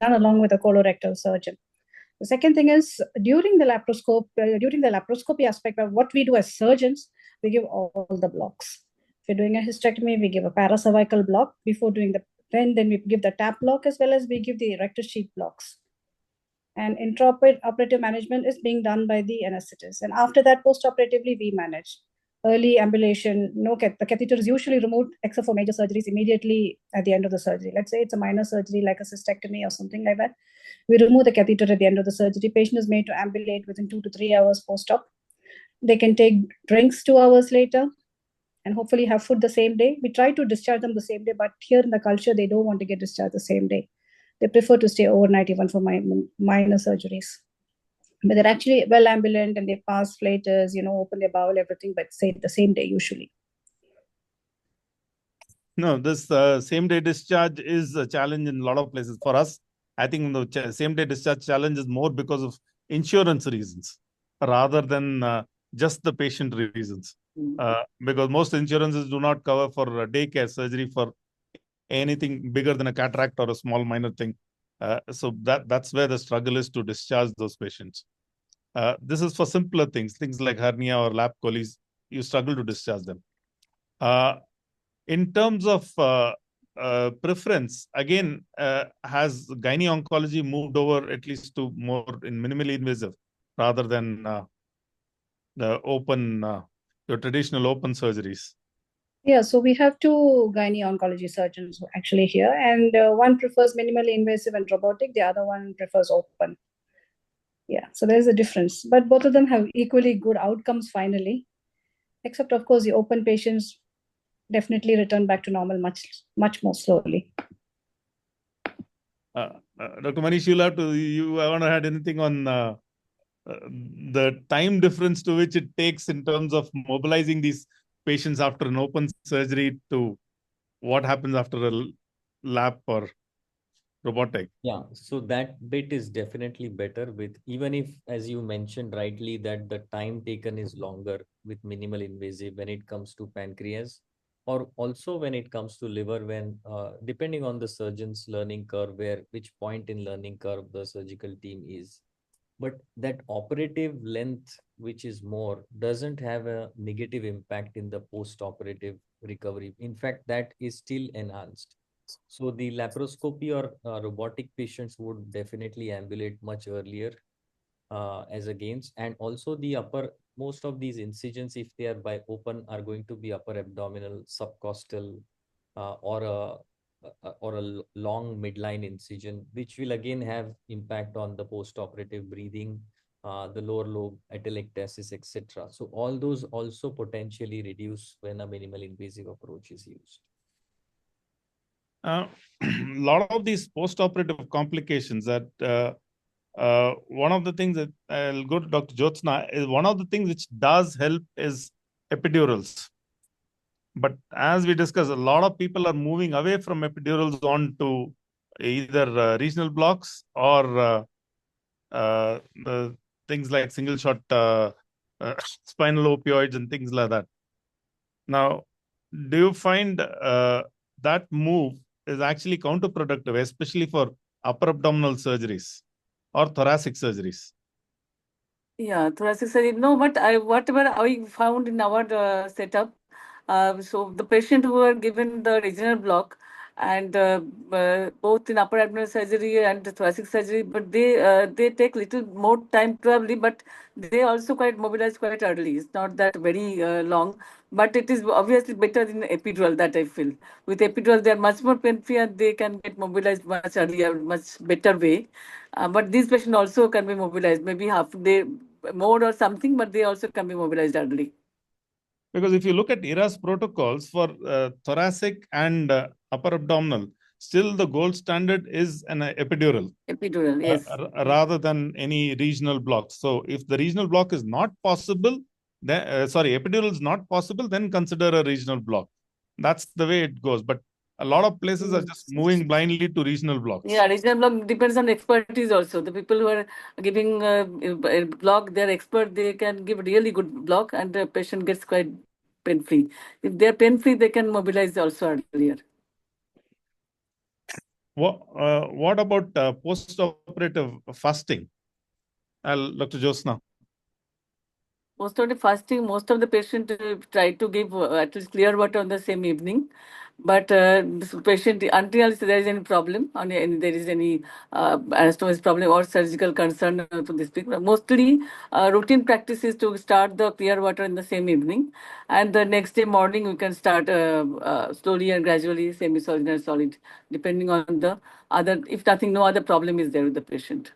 done along with a colorectal surgeon. The second thing is during the laparoscopy aspect of what we do as surgeons, we give all the blocks. If you're doing a hysterectomy, we give a paracervical block before doing then we give the tap block as well as we give the erector sheath blocks. And intraoperative management is being done by the anesthetist. And after that, post-operatively, we manage. Early ambulation, the catheter is usually removed except for major surgeries immediately at the end of the surgery. Let's say it's a minor surgery like a cystectomy or something like that. We remove the catheter at the end of the surgery. Patient is made to ambulate within 2 to 3 hours post-op. They can take drinks 2 hours later and hopefully have food the same day. We try to discharge them the same day, but here in the culture, they don't want to get discharged the same day. They prefer to stay overnight even for minor surgeries. But they're actually well ambulant and they pass flatus, open their bowel, everything, but say the same day usually. No, this same day discharge is a challenge in a lot of places. For us, I think the same day discharge challenge is more because of insurance reasons rather than just the patient reasons. Because most insurances do not cover for daycare surgery for anything bigger than a cataract or a small minor thing. So that's where the struggle is to discharge those patients. This is for simpler things like hernia or lap colis. You struggle to discharge them. In terms of preference, again, has gynae oncology moved over at least to more in minimally invasive rather than the open, your traditional open surgeries? Yeah, so we have two gynae oncology surgeons actually here, and one prefers minimally invasive and robotic, the other one prefers open. Yeah, so there's a difference, but both of them have equally good outcomes finally, except of course the open patients definitely return back to normal much more slowly. Dr. Manish, you want to add anything on the time difference to which it takes in terms of mobilizing these patients after an open surgery to what happens after a lap or robotic. Yeah, so that bit is definitely better with, even if, as you mentioned rightly, that the time taken is longer with minimal invasive when it comes to pancreas, or also when it comes to liver, when depending on the surgeon's learning curve, where which point in learning curve the surgical team is. But that operative length, which is more, doesn't have a negative impact in the post-operative recovery. In fact, that is still enhanced. So the laparoscopy or robotic patients would definitely ambulate much earlier as against, and also the upper, most of these incisions, if they are by open, are going to be upper abdominal, subcostal, or a long midline incision, which will again have impact on the post-operative breathing, the lower lobe, atelectasis, etc. So all those also potentially reduce when a minimal invasive approach is used. A lot of these post-operative complications that one of the things that I'll go to Dr. Jyotsna is one of the things which does help is epidurals. But as we discussed, a lot of people are moving away from epidurals on to either regional blocks or the things like single shot spinal opioids and things like that. Now, do you find that move is actually counterproductive, especially for upper abdominal surgeries or thoracic surgeries? Yeah, thoracic surgery. No, but whatever I found in our setup, so the patient who are given the regional block, and both in upper abdominal surgery and thoracic surgery, but they take little more time probably, but they also quite mobilize quite early. It's not that very long, but it is obviously better in epidural, that I feel. With epidural, they are much more pain-free and they can get mobilized much earlier, much better way. But these patients also can be mobilized, maybe half day more or something, but they also can be mobilized early. Because if you look at ERA's protocols for thoracic and upper abdominal, still the gold standard is an epidural. Epidural, yes. Rather than any regional blocks. So if the regional block is not possible, then epidural is not possible, then consider a regional block. That's the way it goes. But a lot of places are just moving blindly to regional blocks. Yeah, regional block depends on expertise also. The people who are giving a block, they're expert, they can give really good block and the patient gets quite pain-free. If they're pain-free, they can mobilize also earlier. What about post-operative fasting? Dr. Josna. Most of the fasting, most of the patient try to give at least clear water on the same evening. But this patient, until there is any problem, there is any anastomosis problem or surgical concern to this people, mostly routine practice is to start the clear water in the same evening. And the next day morning, we can start slowly and gradually semi-solid and solid, depending on the other, if nothing, no other problem is there with the patient.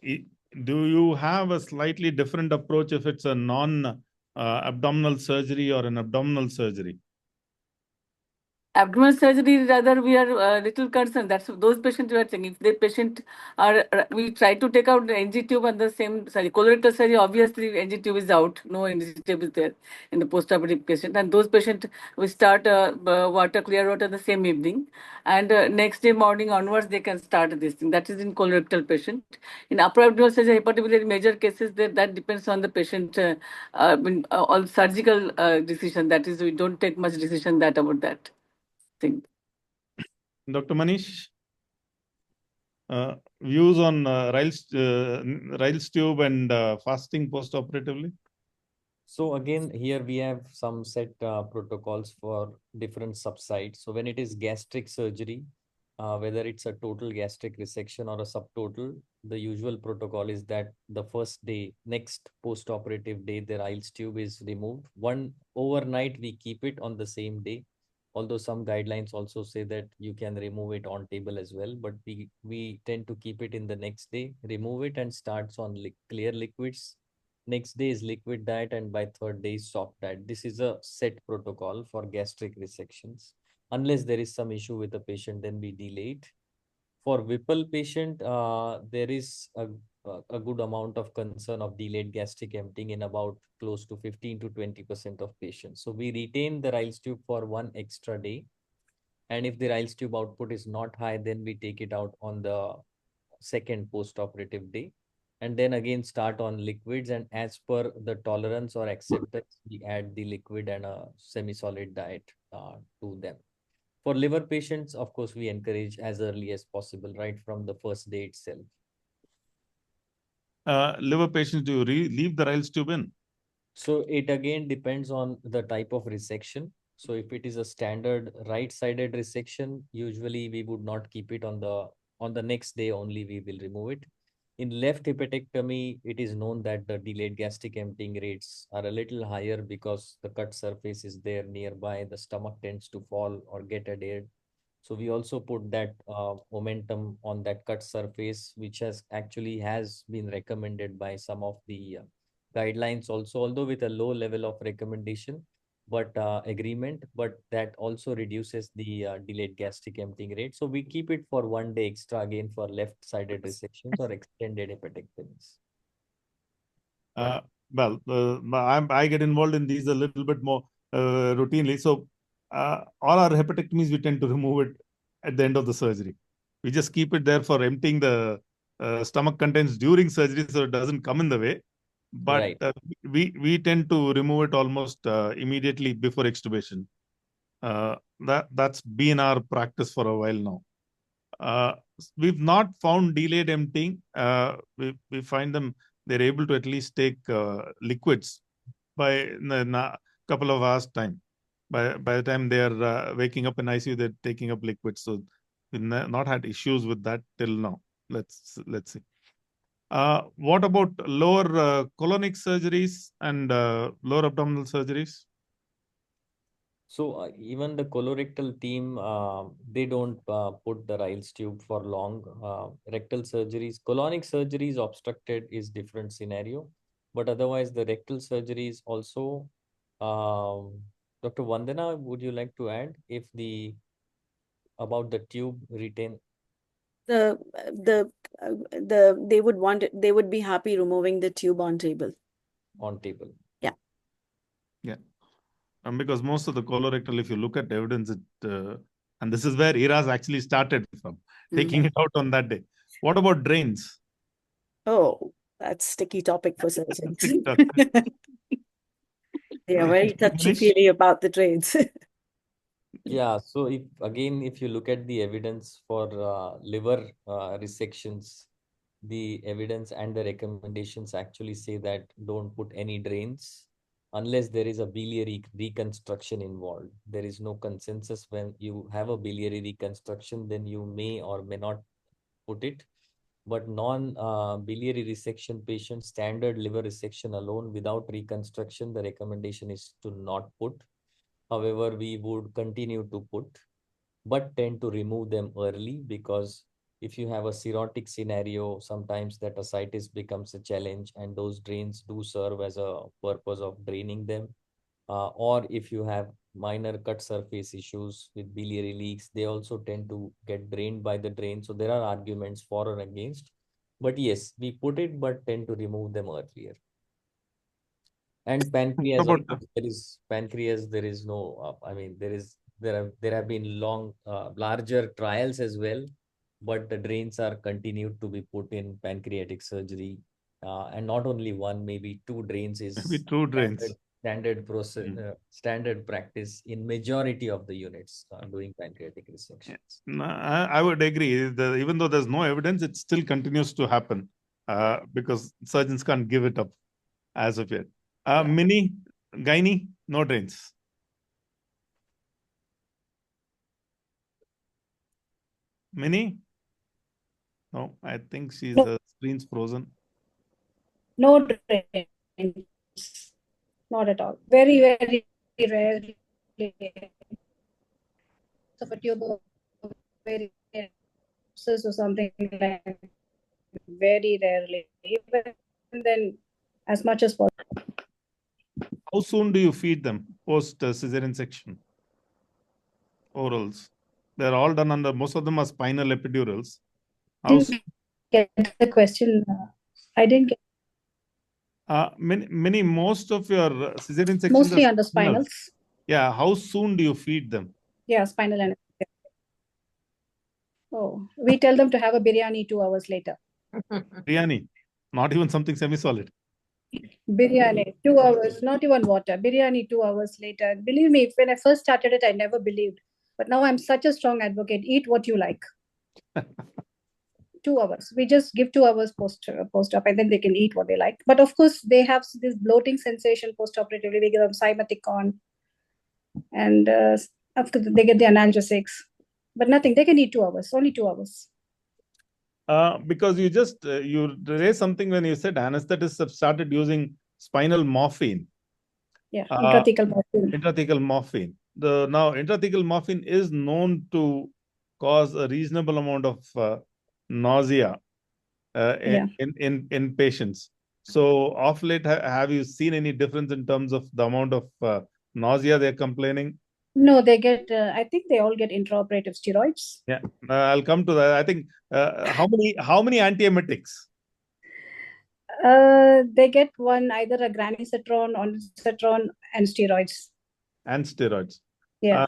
Do you have a slightly different approach if it's a non-abdominal surgery or an abdominal surgery? Abdominal surgery, rather, we are little concerned. That's those patients we are saying. If the patient are, we try to take out the NG tube on the same, sorry, colorectal surgery, obviously NG tube is out. No NG tube is there in the post-operative patient. And those patients, we start clear water the same evening. And next day morning onwards, they can start this thing. That is in colorectal patient. In upper abdominal surgery, hepatobiliary major cases, that depends on the patient, on surgical decision. That is, we don't take much decision about that thing. Dr. Manish, views on Ryle's tube and fasting post-operatively? So again, here we have some set protocols for different subsites. So when it is gastric surgery, whether it's a total gastric resection or a subtotal, the usual protocol is that the first day, next post-operative day, the Ryle's tube is removed. One overnight, we keep it on the same day. Although some guidelines also say that you can remove it on table as well, but we tend to keep it in the next day, remove it and starts on clear liquids. Next day is liquid diet and by third day is soft diet. This is a set protocol for gastric resections. Unless there is some issue with the patient, then we delay it. For Whipple patient, there is a a good amount of concern of delayed gastric emptying in about close to 15 to 20% of patients. So we retain the Riles tube for one extra day. And if the Riles tube output is not high, then we take it out on the second post-operative day. And then again start on liquids, and as per the tolerance or acceptance, we add the liquid and a semi-solid diet to them. For liver patients, of course, we encourage as early as possible, right from the first day itself. Liver patients, do you leave the Riles tube in? So it again depends on the type of resection. So if it is a standard right-sided resection, usually we would not keep it on the next day only, we will remove it. In left hepatectomy, it is known that the delayed gastric emptying rates are a little higher because the cut surface is there nearby, the stomach tends to fall or get adhered. So we also put that momentum on that cut surface, which has been recommended by some of the guidelines also, although with a low level of recommendation, but agreement, but that also reduces the delayed gastric emptying rate. So we keep it for one day extra again for left-sided resections or extended hepatectomies. I get involved in these a little bit more routinely. So all our hepatectomies, we tend to remove it at the end of the surgery. We just keep it there for emptying the stomach contents during surgery, so it doesn't come in the way. But Right. we tend to remove it almost immediately before extubation. That's been our practice for a while now. We've not found delayed emptying. We find them, they're able to at least take liquids by a couple of hours time. By the time they are waking up in ICU, they're taking up liquids. So we've not had issues with that till now. Let's see. What about lower colonic surgeries and lower abdominal surgeries? So even the colorectal team, they don't put the Riles tube for long. Rectal surgeries, colonic surgeries obstructed is different scenario, but otherwise the rectal surgeries also. Dr. Vandana, would you like to add about the tube retain? They would be happy removing the tube on table. On table. Yeah. Yeah. Because most of the colorectal, if you look at evidence, and this is where ERAS actually started from, taking it out on that day. What about drains? Oh, that's sticky topic for surgeons. They are very touchy-feely about the drains. Yeah, so if you look at the evidence for liver resections, the evidence and the recommendations actually say that don't put any drains unless there is a biliary reconstruction involved. There is no consensus when you have a biliary reconstruction, then you may or may not put it. But non-biliary resection patients, standard liver resection alone without reconstruction, the recommendation is to not put. However, we would continue to put, but tend to remove them early, because if you have a cirrhotic scenario, sometimes that ascites becomes a challenge, and those drains do serve as a purpose of draining them. Or if you have minor cut surface issues with biliary leaks, they also tend to get drained by the drain. So there are arguments for or against. But yes, we put it, but tend to remove them earlier. And pancreas, there is no, there have been larger trials as well, but the drains are continued to be put in pancreatic surgery. And not only one, maybe two drains is standard process, standard practice in majority of the units doing pancreatic resections. I would agree. Even though there's no evidence, it still continues to happen because surgeons can't give it up as of yet. Mini, gynae, no drains. Mini? No, I think her screen's frozen. No drains. Not at all. Very, very rarely. Of a tube or very or something like very rarely. Even then, as much as possible. How soon do you feed them post cesarean section? Orals. They're all done under, most of them are spinal epidurals. How soon? Get the question. I didn't get Most of your cesarean sections mostly are under spinal. spinals. Yeah. How soon do you feed them? Yeah, spinal anesthesia. Oh, we tell them to have a biryani 2 hours later. Biryani, not even something semi-solid. Biryani, 2 hours, not even water. Biryani 2 hours later. Believe me, when I first started it, I never believed. But now I'm such a strong advocate. Eat what you like. 2 hours. We just give 2 hours post-op, and then they can eat what they like. But of course, they have this bloating sensation post-operatively. We give them Cymaticon, and after they get the analgesics. But nothing. They can eat 2 hours. Only 2 hours. Because you just you raised something when you said anesthetists have started using spinal morphine. Yeah, intrathecal morphine. Intrathecal morphine. Now intrathecal morphine is known to cause a reasonable amount of nausea in patients. So of late, have you seen any difference in terms of the amount of nausea they're complaining? No, they get. I think they all get intraoperative steroids. Yeah, I'll come to that. I think how many antiemetics? They get one, either a granisetron, ondansetron, and steroids. And steroids. Yeah.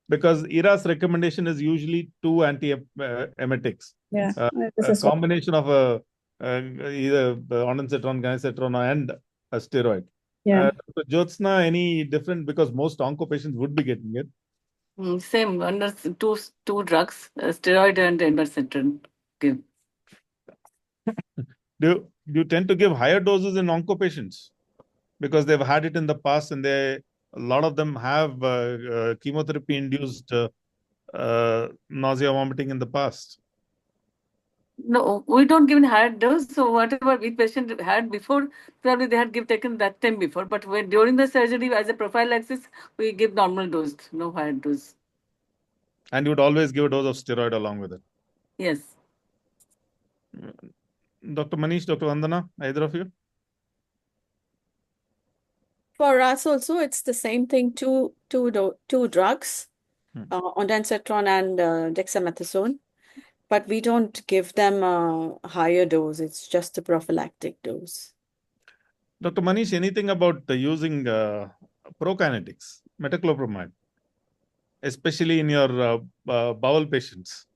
Because ERA's recommendation is usually 2 antiemetics. Yeah. A combination of either ondansetron, granisetron, and a steroid. Yeah. Jyotsna, any different? Because most onco patients would be getting it. Same, under two drugs, steroid and ondansetron. Give. Do you tend to give higher doses in onco patients because they've had it in the past, and a lot of them have chemotherapy-induced nausea, vomiting in the past? No, we don't give higher dose. So whatever each patient had before, probably they had taken that time before. But during the surgery, as a prophylaxis, we give normal dose, no higher dose. And you would always give a dose of steroid along with it. Yes. Dr. Manish, Dr. Vandana, either of you? For us also, it's the same thing. Two drugs, ondansetron and dexamethasone, but we don't give them a higher dose. It's just a prophylactic dose. Dr. Manish, anything about using prokinetics, metoclopramide, especially in your bowel patients?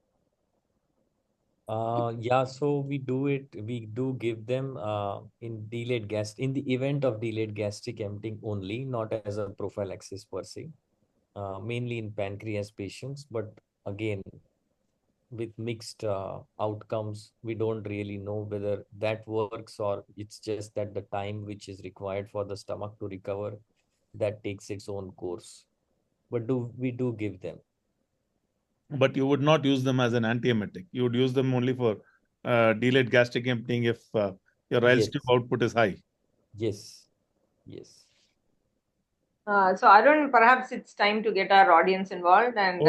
Yeah, so we do give them in the event of delayed gastric emptying only, not as a prophylaxis per se, mainly in pancreas patients. But again, with mixed outcomes, we don't really know whether that works or it's just that the time which is required for the stomach to recover, that takes its own course. But we do give them. But you would not use them as an antiemetic. You would use them only for delayed gastric emptying if your IELTS tube output is high. Yes. Yes. So Arun, perhaps it's time to get our audience involved, and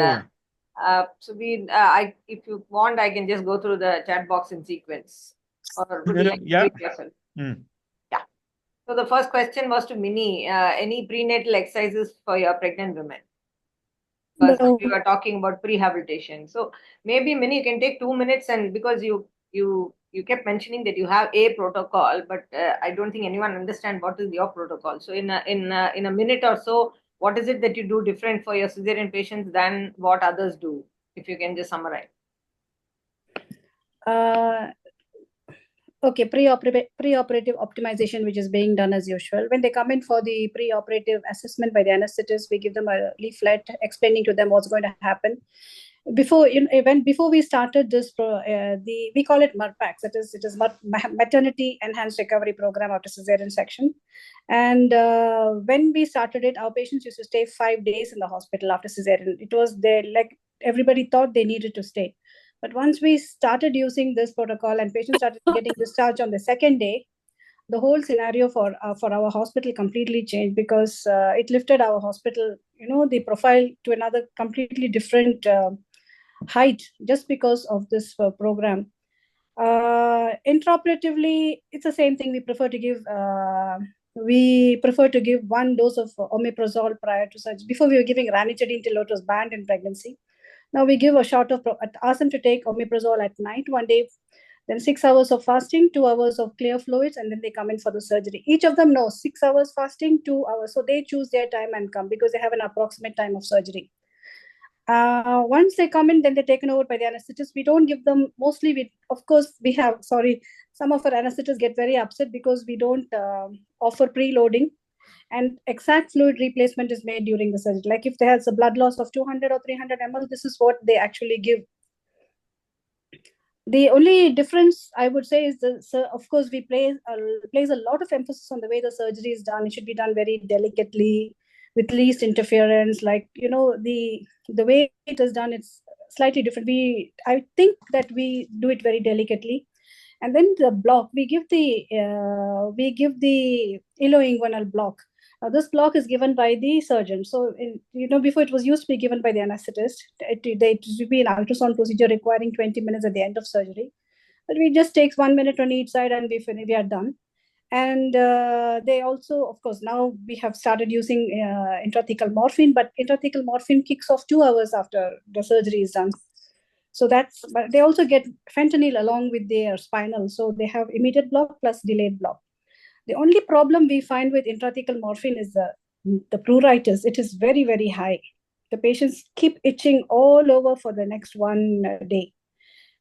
so if you want, I can just go through the chat box in sequence, or would you like to do it yourself? Yeah. So the first question was to Mini. Any prenatal exercises for your pregnant women? Because we were talking about prehabilitation. So maybe Mini, you can take 2 minutes, and because you kept mentioning that you have a protocol, but I don't think anyone understands what is your protocol. So in a minute or so, what is it that you do different for your cesarean patients than what others do? If you can just summarize. Okay, preoperative optimization, which is being done as usual. When they come in for the preoperative assessment by the anesthetist, we give them a leaflet explaining to them what's going to happen. Before we started this, we call it MRPAX. It is Maternity Enhanced Recovery Program after cesarean section. And when we started it, our patients used to stay 5 days in the hospital after cesarean. It was there, like everybody thought they needed to stay. But once we started using this protocol and patients started getting discharged on the second day, the whole scenario for our hospital completely changed, because it lifted our hospital, the profile to another completely different height just because of this program. Intraoperatively, it's the same thing. We prefer to give 1 dose of omeprazole prior to surgery. Before, we were giving ranitidine till it was banned in pregnancy. Now we give a shot of, ask them to take omeprazole at night. One day, then 6 hours of fasting, 2 hours of clear fluids, and then they come in for the surgery. Each of them knows 6 hours fasting, 2 hours. So they choose their time and come because they have an approximate time of surgery. Once they come in, then they're taken over by the anesthetist. We don't give them, mostly, some of our anesthetists get very upset because we don't offer preloading, and exact fluid replacement is made during the surgery. Like if they has a blood loss of 200 or 300 ml, this is what they actually give. The only difference I would say is of course, we place a lot of emphasis on the way the surgery is done. It should be done very delicately, with least interference. Like, the way it is done, it's slightly different. I think that we do it very delicately. And then the block, we give the ileoinguinal block. Now, this block is given by the surgeon. So, before it was used to be given by the anesthetist. It should be an ultrasound procedure requiring 20 minutes at the end of surgery. But we just takes 1 minute on each side and we are done. And they also, of course, now we have started using intrathecal morphine, but intrathecal morphine kicks off 2 hours after the surgery is done. So but they also get fentanyl along with their spinal. So they have immediate block plus delayed block. The only problem we find with intrathecal morphine is the pruritus. It is very, very high. The patients keep itching all over for the next 1 day.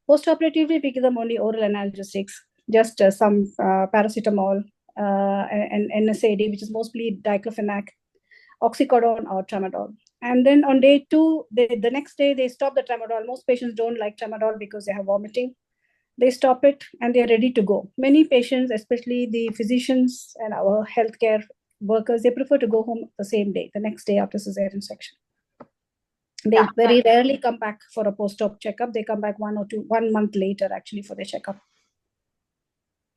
Postoperatively, we give them only oral analgesics, just some paracetamol and NSAID, which is mostly diclofenac, oxycodone or tramadol. And then on day 2, the next day, they stop the tramadol. Most patients don't like tramadol because they have vomiting. They stop it and they're ready to go. Many patients, especially the physicians and our healthcare workers, they prefer to go home the same day, the next day after cesarean section. They very rarely come back for a post-op checkup. They come back 1 month later, actually, for the checkup.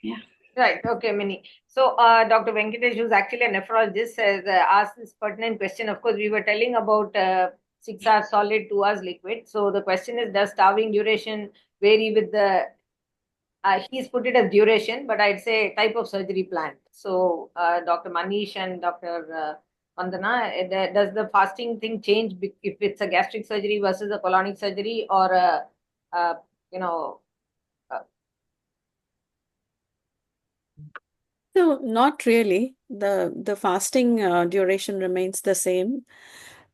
Yeah. Right. Okay, Mini. So, Dr. Venkatesh, who's actually a nephrologist, has asked this pertinent question. Of course, we were telling about 6 hours solid, 2 hours liquid. So the question is, does starving duration vary with the he's put it as duration, but I'd say type of surgery planned. So, Dr. Manish and Dr. Vandana, does the fasting thing change if it's a gastric surgery versus a colonic surgery, or So not really. The fasting duration remains the same.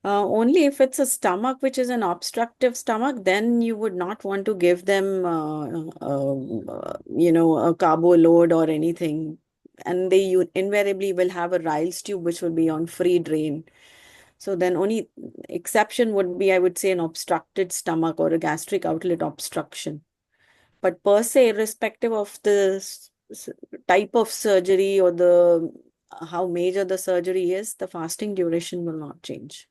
Only if it's a stomach which is an obstructive stomach, then you would not want to give them, a carbo load or anything. And they invariably will have a Ryle's tube which will be on free drain. So then only exception would be, I would say, an obstructed stomach or a gastric outlet obstruction. But per se, irrespective of the type of surgery or how major the surgery is, the fasting duration will not change.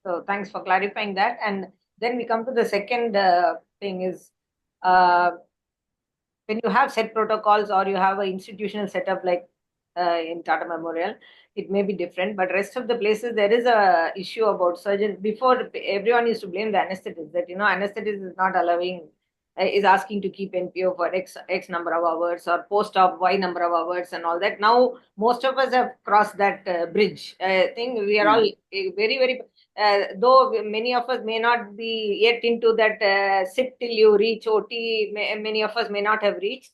So thanks for clarifying that. And then we come to the second thing is, when you have set protocols or you have an institutional setup like in Tata Memorial, it may be different, but rest of the places there is a issue about surgeons. Before, everyone used to blame the anesthetist that anesthetist is not allowing, is asking to keep NPO for X number of hours or post-op Y number of hours and all that. Now most of us have crossed that bridge. I think we are all very, very. Though many of us may not be yet into that sit till you reach OT, many of us may not have reached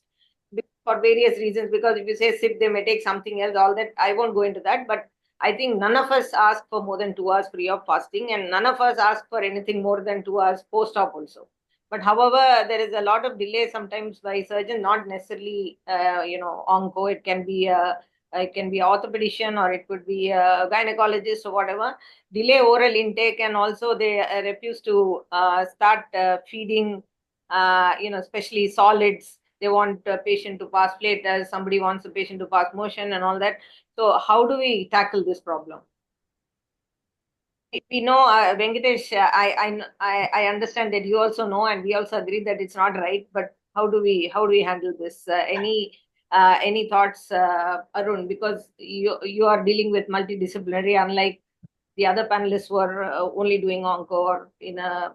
for various reasons, because if you say SIP, they may take something else, all that. I won't go into that, but I think none of us ask for more than 2 hours free of fasting, and none of us ask for anything more than 2 hours post-op also. But however, there is a lot of delay sometimes by surgeons, not necessarily, onco. It can be an orthopedician, or it could be a gynecologist or whatever. Delay oral intake, and also they refuse to start feeding, especially solids. They want a patient to pass platters. Somebody wants a patient to pass motion and all that. So how do we tackle this problem? We know, Venkatesh, I understand that you also know, and we also agree that it's not right. But how do we handle this? Any thoughts, Arun? Because you are dealing with multidisciplinary, unlike the other panelists who are only doing onco or in a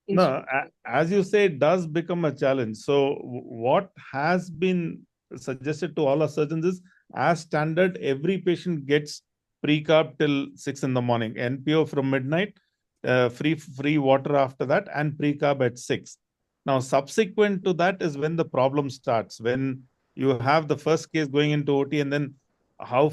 No, as you say, it does become a challenge. So what has been suggested to all our surgeons is, as standard, every patient gets pre-carb till 6 in the morning, NPO from midnight, free water after that, and pre-carb at 6. Now, subsequent to that is when the problem starts, when you have the first case going into OT, and then how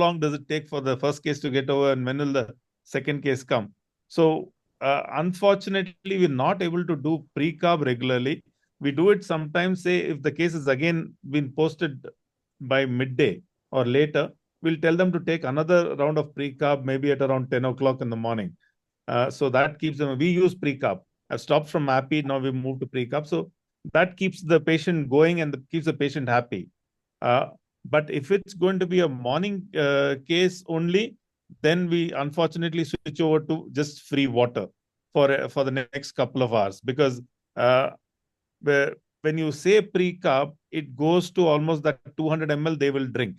long does it take for the first case to get over, and when will the second case come? So, unfortunately, we're not able to do pre-carb regularly. We do it sometimes, say, if the case is again been posted by midday or later, we'll tell them to take another round of pre-carb, maybe at around 10 o'clock in the morning. So that keeps them, we use pre-carb. I've stopped from happy, now we move to pre-carb. So that keeps the patient going and keeps the patient happy. But if it's going to be a morning case only, then we unfortunately switch over to just free water for the next couple of hours, because when you say pre-carb, it goes to almost that 200 ml they will drink.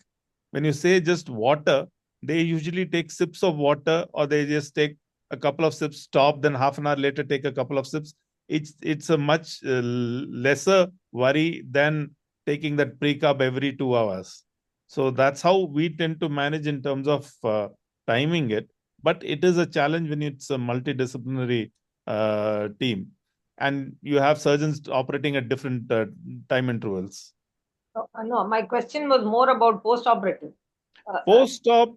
When you say just water, they usually take sips of water, or they just take a couple of sips, stop, then half an hour later take a couple of sips. It's a much lesser worry than taking that pre-carb every 2 hours. So that's how we tend to manage in terms of timing it. But it is a challenge when it's a multidisciplinary team, and you have surgeons operating at different time intervals. No, my question was more about post-operative. Post-op,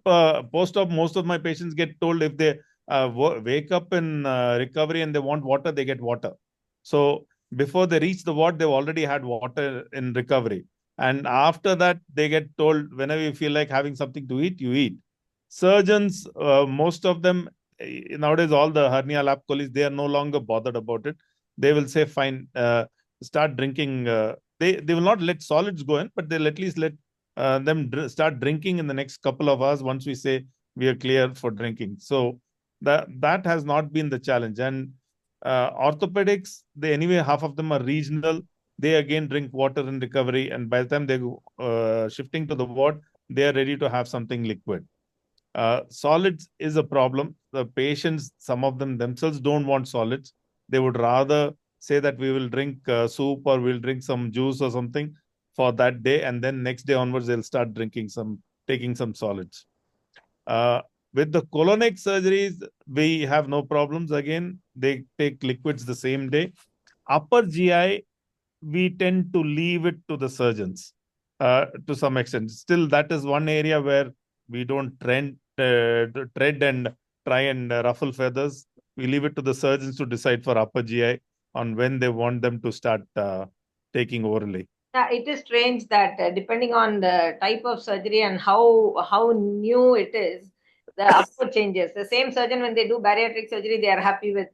most of my patients get told if they wake up in recovery and they want water, they get water. So before they reach the ward, they've already had water in recovery. And after that, they get told whenever you feel like having something to eat, you eat. Surgeons, most of them, nowadays, all the hernia lap colleagues, they are no longer bothered about it. They will say, fine, start drinking. They will not let solids go in, but they'll at least let them start drinking in the next couple of hours once we say we are clear for drinking. So that has not been the challenge. And orthopedics, they anyway, half of them are regional. They again drink water in recovery, and by the time they go shifting to the ward, they are ready to have something liquid. Solids is a problem. The patients, some of them themselves don't want solids. They would rather say that we will drink soup, or we'll drink some juice or something for that day, and then next day onwards they'll start taking some solids. With the colonic surgeries, we have no problems. Again, they take liquids the same day. Upper GI, we tend to leave it to the surgeons to some extent. Still, that is one area where we don't tread and try and ruffle feathers. We leave it to the surgeons to decide for upper GI on when they want them to start taking orally. Yeah, it is strange that depending on the type of surgery and how new it is, the approach changes. The same surgeon, when they do bariatric surgery, they are happy with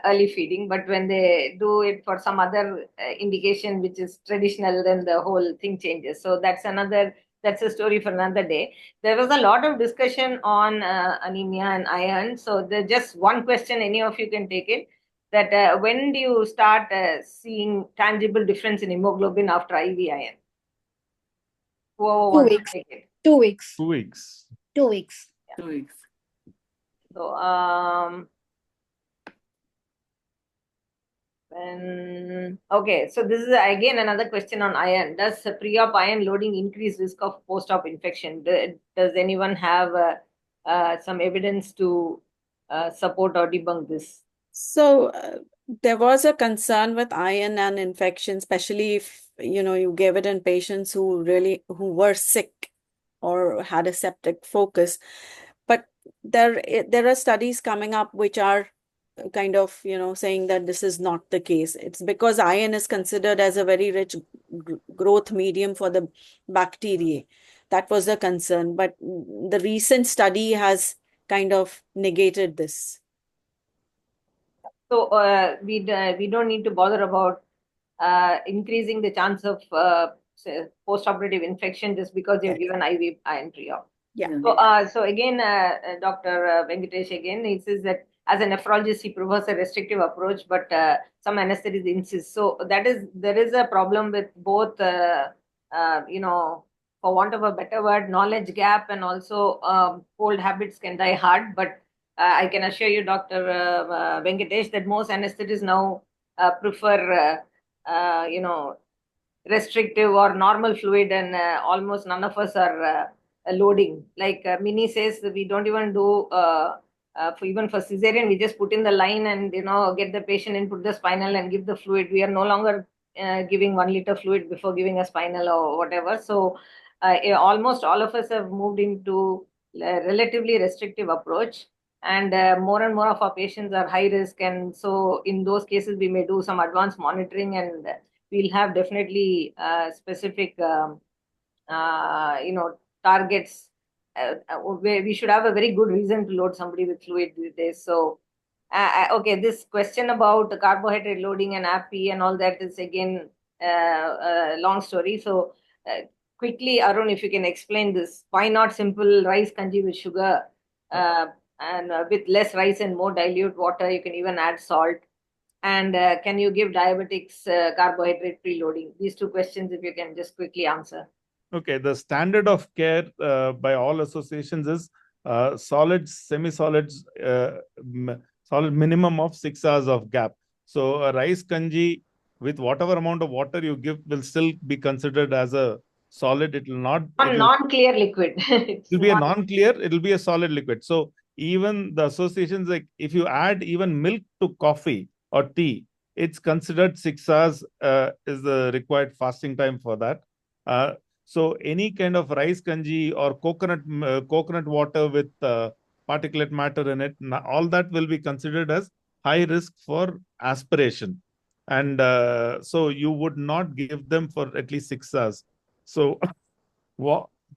early feeding, but when they do it for some other indication which is traditional, then the whole thing changes. So that's a story for another day. There was a lot of discussion on anemia and iron. So there's just one question, any of you can take it. That when do you start seeing tangible difference in hemoglobin after IV iron? Whoever wants to take it. 2 weeks. 2 weeks. 2 weeks. Yeah. 2 weeks. So okay, so this is again another question on iron. Does pre-op iron loading increase risk of post-op infection? Does anyone have some evidence to support or debunk this? So there was a concern with iron and infection, especially if you gave it in patients who were sick or had a septic focus. But there are studies coming up which are kind of saying that this is not the case. It's because iron is considered as a very rich growth medium for the bacteria. That was the concern, but the recent study has kind of negated this. So we don't need to bother about increasing the chance of post-operative infection just because you've given IV iron pre-op. Yeah. So again, Dr. Venkatesh again, he says that as a nephrologist, he prefers a restrictive approach, but some anesthetists insist. So there is a problem with both, for want of a better word, knowledge gap, and also old habits can die hard. But I can assure you, Dr. Venkatesh, that most anesthetists now prefer, restrictive or normal fluid, and almost none of us are loading. Like Minnie says, we don't even do for even for cesarean, we just put in the line and get the patient in, put the spinal, and give the fluid. We are no longer giving 1 liter fluid before giving a spinal or whatever. So almost all of us have moved into a relatively restrictive approach, and more and more of our patients are high risk, and so in those cases we may do some advanced monitoring, and we'll have definitely specific targets where we should have a very good reason to load somebody with fluid these days. So okay, this question about the carbohydrate loading and API and all that is again a long story. So quickly, Arun, if you can explain this, why not simple rice kanji with sugar and with less rice and more dilute water? You can even add salt. And can you give diabetics carbohydrate preloading? These two questions, if you can just quickly answer. Okay, the standard of care by all associations is solids, semi-solids, solid minimum of 6 hours of gap. So a rice kanji with whatever amount of water you give will still be considered as a solid. It will not. A non-clear liquid. It will be a non-clear. It will be a solid liquid. So even the associations, like if you add even milk to coffee or tea, it's considered 6 hours is the required fasting time for that. So any kind of rice kanji or coconut water with particulate matter in it, all that will be considered as high risk for aspiration. And so you would not give them for at least 6 hours. So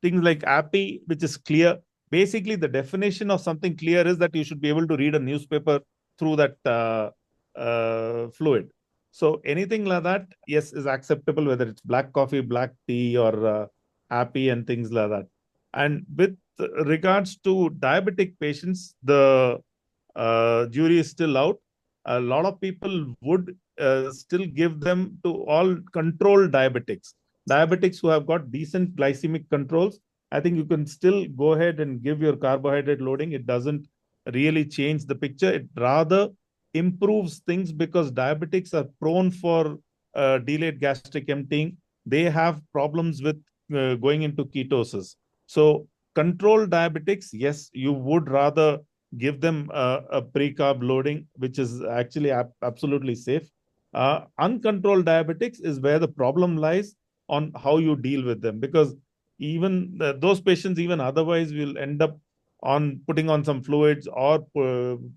things like API, which is clear. Basically, the definition of something clear is that you should be able to read a newspaper through that fluid. So anything like that, yes, is acceptable, whether it's black coffee, black tea, or API and things like that. And with regards to diabetic patients, the jury is still out. A lot of people would still give them to all controlled diabetics. Diabetics who have got decent glycemic controls, I think you can still go ahead and give your carbohydrate loading. It doesn't really change the picture. It rather improves things because diabetics are prone for delayed gastric emptying. They have problems with going into ketosis. So controlled diabetics, yes, you would rather give them a pre-carb loading, which is actually absolutely safe. Uncontrolled diabetics is where the problem lies on how you deal with them, because even those patients even otherwise will end up on putting on some fluids or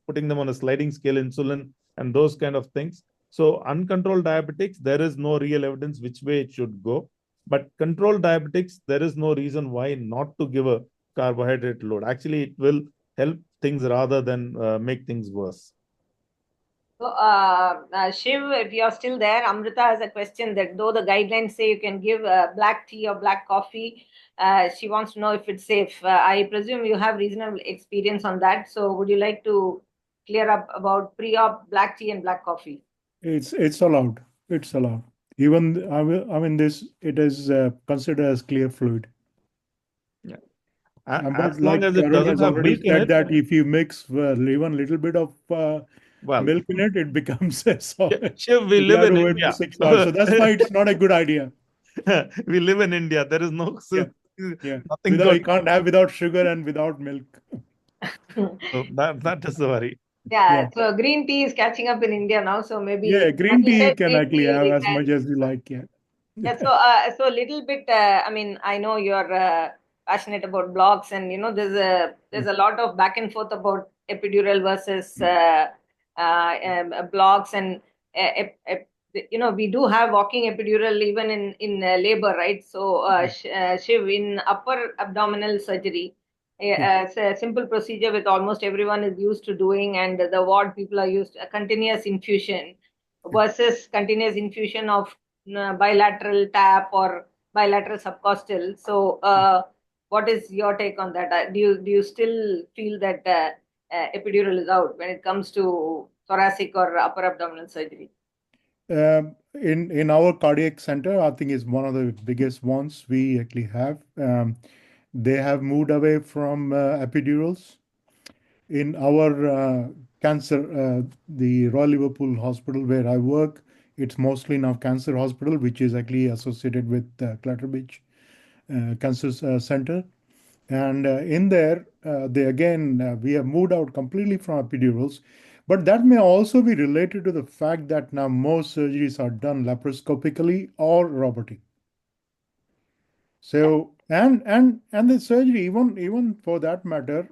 putting them on a sliding scale insulin and those kind of things. So uncontrolled diabetics, there is no real evidence which way it should go. But controlled diabetics, there is no reason why not to give a carbohydrate load. Actually, it will help things rather than make things worse. So, Shiv, if you're still there, Amrita has a question that though the guidelines say you can give black tea or black coffee, she wants to know if it's safe. I presume you have reasonable experience on that. So would you like to clear up about pre-op black tea and black coffee? It's allowed. It's allowed. Even I mean this it is considered as clear fluid. Yeah. But like Arun has already said that if you mix even little bit of milk in it, it becomes a solid. Shiv, we live in India. 6 hours. So that's why it's not a good idea. We live in India. There is no nothing you can't have without sugar and without milk. So that is the worry. Yeah, so green tea is catching up in India now. So maybe green tea you can actually have as much as you like. Yeah, so a little bit. I mean, I know you're passionate about blogs, and there's a lot of back and forth about epidural versus blogs, and we do have walking epidural even in labor, right? So Shiv, in upper abdominal surgery, it's a simple procedure with almost everyone is used to doing, and the ward people are used to a continuous infusion versus continuous infusion of bilateral tap or bilateral subcostal. So what is your take on that? Do you still feel that epidural is out when it comes to thoracic or upper abdominal surgery? In our cardiac center, I think is one of the biggest ones we actually have. They have moved away from epidurals. In our cancer, the Royal Liverpool Hospital where I work, it's mostly now cancer hospital, which is actually associated with Clatterbridge Cancer Center. And in there, we have moved out completely from epidurals. But that may also be related to the fact that now most surgeries are done laparoscopically or robotic. So and the surgery, even for that matter,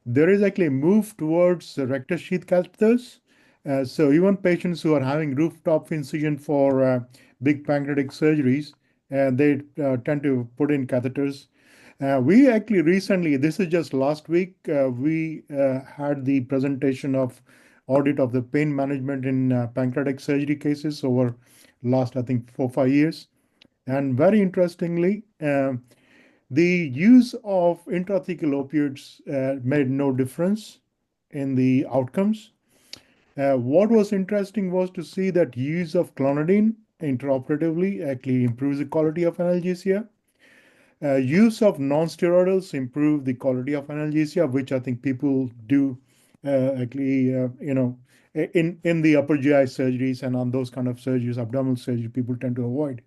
there is actually a move towards rectus sheath catheters. So even patients who are having rooftop incision for big pancreatic surgeries, they tend to put in catheters. We actually recently, this is just last week, we had the presentation of audit of the pain management in pancreatic surgery cases over last, I think, 4 or 5 years. And very interestingly, the use of intrathecal opioids made no difference in the outcomes. What was interesting was to see that use of clonidine intraoperatively actually improves the quality of analgesia. Use of non-steroidals improve the quality of analgesia, which I think people do actually, in the upper GI surgeries and on those kind of surgeries, abdominal surgery, people tend to avoid.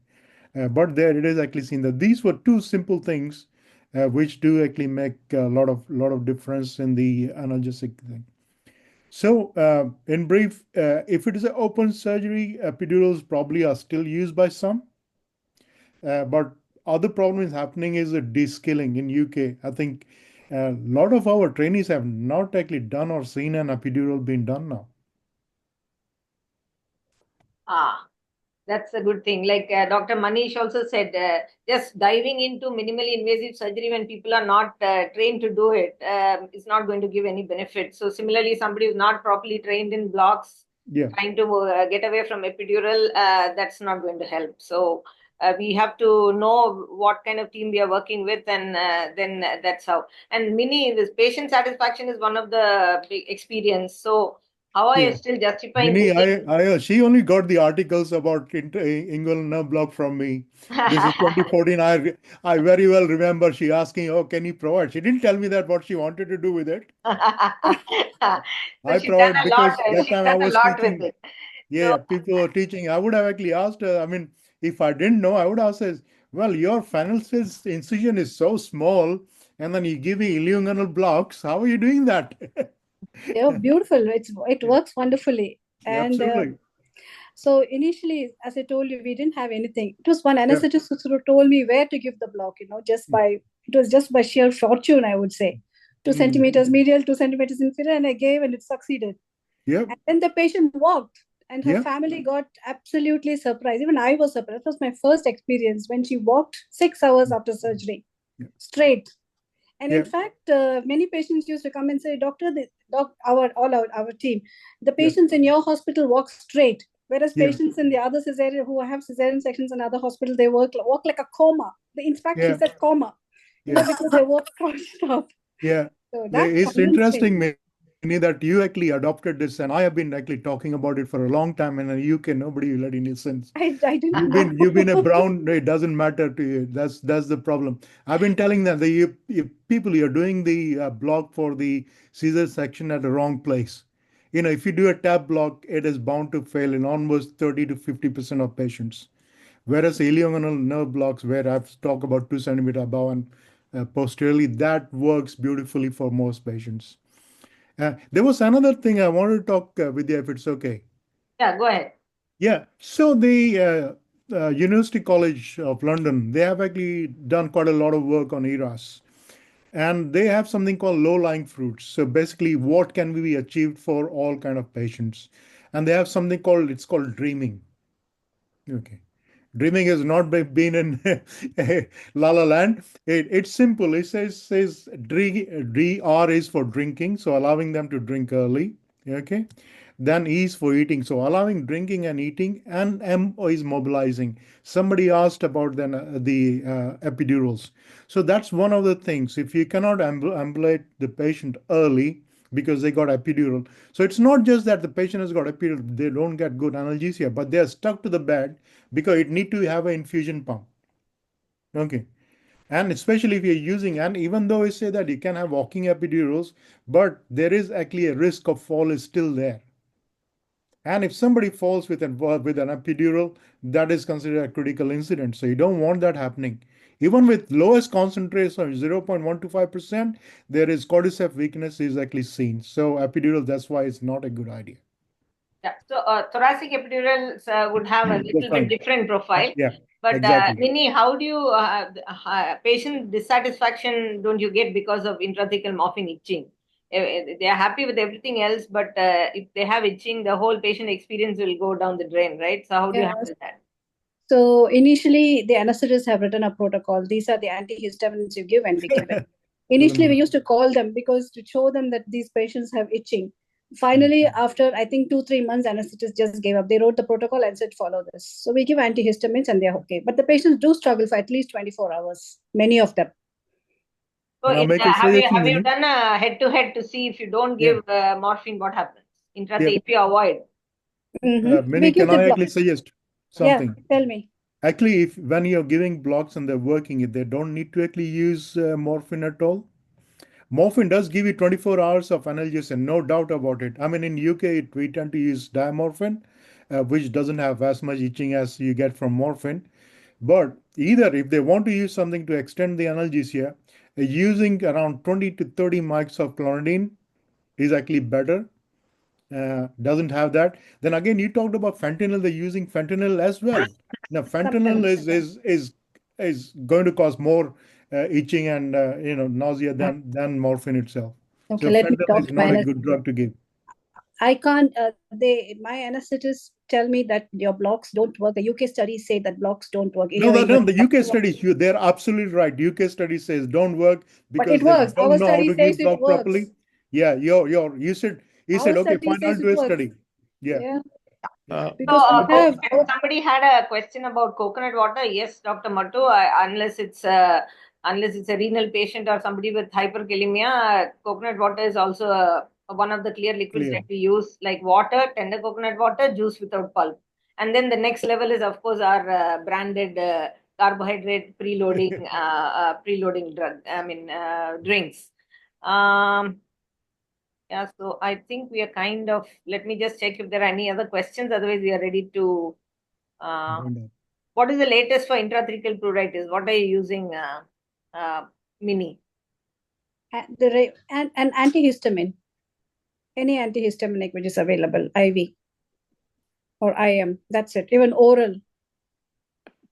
But there it is actually seen that these were two simple things which do actually make a lot of difference in the analgesic thing. So, in brief, if it is an open surgery, epidurals probably are still used by some. But other problem is happening is a de-skilling in UK. I think a lot of our trainees have not actually done or seen an epidural being done now. Ah, that's a good thing. Like Dr. Manish also said, just diving into minimally invasive surgery when people are not trained to do it is not going to give any benefit. So similarly, somebody who's not properly trained in blocks, Yeah. trying to get away from epidural, that's not going to help. So we have to know what kind of team we are working with, and then that's how. And Mini, this patient satisfaction is one of the big experience. So how are you Yeah. still justifying Mini, booking? she only got the articles about inguinal nerve block from me. This is 2014. I very well remember she asking, "Oh, can you provide?" She didn't tell me that what she wanted to do with it. So I she's done provide a lot. because that She's time I done a was lot with teaching. it. Yeah, So yeah, people were teaching. I would have actually asked her. I mean, if I didn't know, I would have said, "Well, your fennel cyst incision is so small, and then you give me ilioinguinal blocks. How are you doing that?" They're beautiful. It Yeah, works wonderfully. yeah, And absolutely. so initially, as I told you, we didn't have anything. It was one Yeah, anesthetist who sort of told me where to give the block, just mm, by, it was just by sheer fortune, I would say. 2 centimeters medial, 2 centimeters inferior, and I gave and it succeeded. yeah, And then the patient walked and her yeah, family got absolutely surprised. Even I was surprised. It was my first experience when she walked 6 hours after surgery, yeah, straight. And in yeah, fact, many patients used to come and say, "Doctor, our team, the yeah, patients in your hospital walk straight, whereas yeah, patients in the other cesarean who have cesarean sections in other hospitals, they walk like a coma." In fact, she yeah, said coma, yeah. because they walk crouched up. Yeah, So that It's convinced me. interesting, Mini, that you actually adopted this, and I have been actually talking about it for a long time. And in the UK, nobody will let any sense. I didn't You've been a know. brown. It doesn't matter to you. That's the problem. I've been telling them that you people, you're doing the block for the Caesar section at the wrong place. If you do a tab block, it is bound to fail in almost 30 to 50% of patients. Whereas ilioinguinal nerve blocks, where I've talked about 2 centimeter above and posteriorly, that works beautifully for most patients. There was another thing I wanted to talk with you, if it's okay. yeah, go ahead. Yeah. So the University College of London, they have actually done quite a lot of work on ERAS. And they have something called low-lying fruits. So basically, what can be achieved for all kind of patients? And they have something called, it's called dreaming. Okay. Dreaming has not been in La La Land. It's simple. It says DR is for drinking, so allowing them to drink early. Okay. Then E is for eating, so allowing drinking and eating, and M is mobilizing. Somebody asked about then the epidurals. So that's one of the things. If you cannot ambulate the patient early because they got epidural, so it's not just that the patient has got epidural, they don't get good analgesia, but they are stuck to the bed because it need to have an infusion pump. Okay. And especially if you're using, and even though I say that you can have walking epidurals, but there is actually a risk of fall is still there. And if somebody falls with an epidural, that is considered a critical incident. So you don't want that happening. Even with lowest concentration of 0.125%, there is cordyceps weakness is actually seen. So epidural, that's why it's not a good idea. Yeah. So thoracic epidurals would have a little bit different profile. Yeah, But exactly. Minnie, how do you patient dissatisfaction don't you get because of intrathecal morphine itching? They are happy with everything else, but if they have itching, the whole patient experience will go down the drain, right? So how do you handle that? So initially, the anesthetists have written a protocol. These are the antihistamines you give, and we give it. Initially, we used to call them because to show them that these patients have itching. Finally, after I think 2-3 months, anesthetists just gave up. They wrote the protocol and said, follow this. So we give antihistamines and they're okay. But the patients do struggle for at least 24 hours, many of them. So Can I make a have you suggestion, done a head-to-head to see if you don't give morphine, what happens? If you avoid. Minnie, can I actually suggest something? Yeah, tell me. Actually, if when you're giving blocks and they're working, they don't need to actually use morphine at all. Morphine does give you 24 hours of analgesia, no doubt about it. I mean, in UK, we tend to use diamorphine, which doesn't have as much itching as you get from morphine. But either if they want to use something to extend the analgesia, using around 20 to 30 mics of clonidine is actually better. Doesn't have that. Then again, you talked about fentanyl. They're using fentanyl as well. Now, fentanyl is going to cause more itching and nausea than morphine itself. Okay, so let me fentanyl talk is to not my a good drug to give. I can't. My anesthetists tell me that your blocks don't work. The UK studies say that blocks don't work. No, the UK studies, they're absolutely right. UK study says don't work because it works. they Our don't know how study to says give it block works. properly. Yeah, you said okay, study fine, I'll says do it a works. study. Yeah. Because we have. Somebody had a question about coconut water. Yes, Dr. Mattu, unless it's a renal patient or somebody with hyperkalemia, coconut water is also one of the clear liquids that we use, like water, tender coconut water, juice without pulp. And then the next level is, of course, our branded carbohydrate preloading drinks. Yeah, so I think we are kind of, let me just check if there are any other questions. Otherwise, we are ready to. What is the latest for intrathecal pruritus? What are you using, Mini? An antihistamine. Any antihistaminic which is available, IV or IM. That's it. Even oral.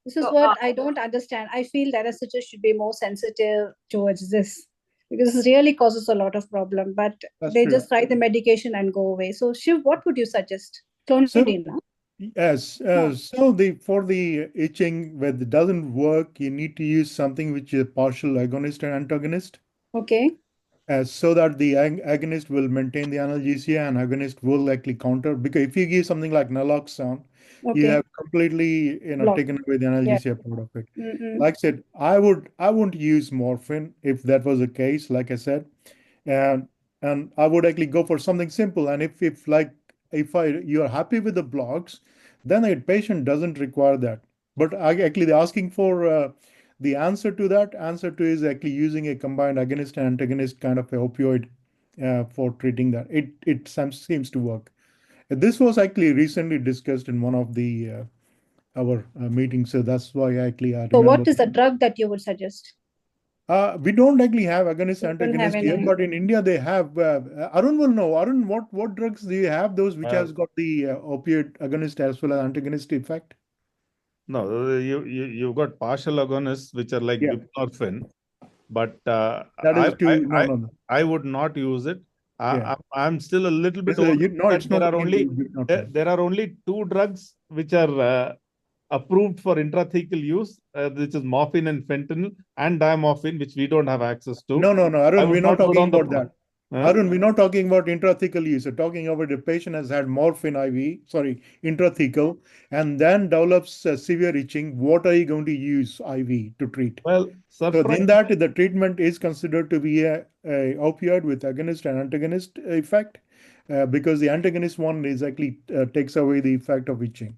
This is what I don't understand. I feel that anesthetists should be more sensitive towards this because this really causes a lot of problem. But they just try the medication and go away. So Shiv, what would you suggest? Clonidine, no? Yes. So for the itching, when it doesn't work, you need to use something which is partial agonist and antagonist. Okay. So that the agonist will maintain the analgesia and agonist will actually counter. Because if you give something like naloxone, you have completely taken away the analgesia part of it. Like I said, I wouldn't use morphine if that was the case. Like I said, and I would actually go for something simple. And if you're happy with the blocks, then a patient doesn't require that. But actually, asking for the answer to is actually using a combined agonist and antagonist kind of a opioid for treating that. It seems to work. This was actually recently discussed in one of the our meetings, so that's why actually I remember. So, what is the drug that you would suggest? We don't actually have agonist antagonist here, but in India they have. Arun will know. Arun, what drugs do you have? Those which has got the opioid agonist as well as antagonist effect? No, you've got partial agonists which are like buprenorphine, but I would not use it. I'm still a little bit old. There are only two drugs which are approved for intrathecal use, which is morphine and fentanyl and diamorphine, which we don't have access to. No, Arun, we're not talking about that. Arun, we're not talking about intrathecal use. We're talking about the patient has had morphine intrathecal, and then develops severe itching. What are you going to use IV to treat? Well, so then that the treatment is considered to be a opioid with agonist and antagonist effect, because the antagonist one is actually takes away the effect of itching.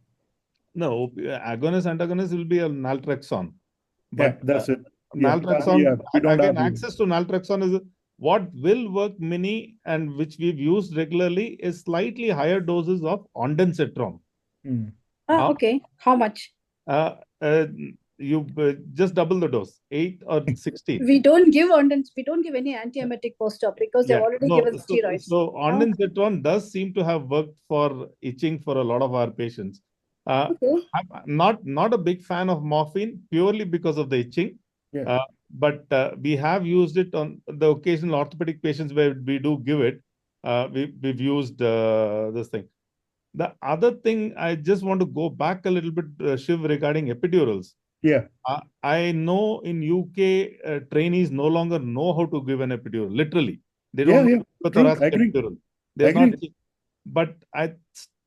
No, agonist antagonist will be a naltrexone. But that's it. Naltrexone, again, access to naltrexone is What will work mini and which we've used regularly is slightly higher doses of ondansetron. Okay. How much? Uh, uh, you just double the dose, 8 or 16. We don't give any antiemetic post-op because they've Yeah, already no, given steroids. so ondansetron does seem to have worked for itching for a lot of our patients. Okay. I'm not a big fan of morphine purely because of the itching. Yeah. But we have used it on the occasional orthopedic patients where we do give it. We've used this thing. The other thing, I just want to go back a little bit, Shiv, regarding epidurals. Yeah. I know in UK, trainees no longer know how to give an epidural. Literally, they Yeah, don't know yeah. the True. thoracic Agree. epidural. They're not. Agree. But I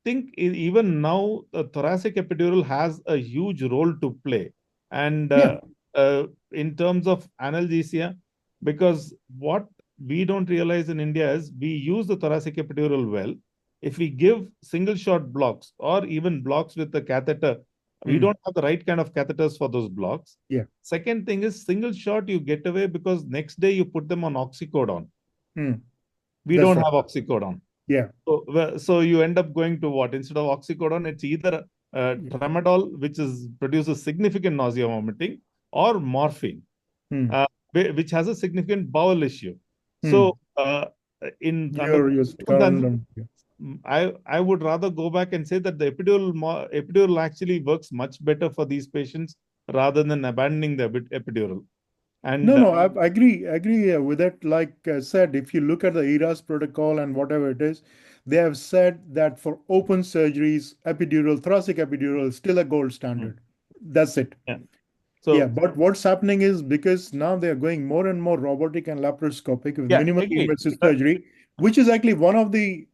think even now, the thoracic epidural has a huge role to play, and Yeah. in terms of analgesia, because what we don't realize in India is we use the thoracic epidural well. If we give single shot blocks or even blocks with the catheter, we don't have the right kind of catheters for those blocks. Yeah. Second thing is single shot you get away because next day you put them on oxycodone. We That's don't right. have oxycodone. Yeah. So you end up going to what? Instead of oxycodone, it's either tramadol, which produces significant nausea, vomiting, or morphine, which has a significant bowel issue. So in You're circumstances, I would rather go back and say that the epidural actually works much better for these patients rather than abandoning the epidural. And No, I agree with that. Like I said, if you look at the ERAS protocol and whatever it is, they have said that for open surgeries, thoracic epidural is still a gold standard. That's it. Yeah. Yeah, but what's happening is because now they are going more and more robotic and laparoscopic with minimally invasive surgery, which is actually one of the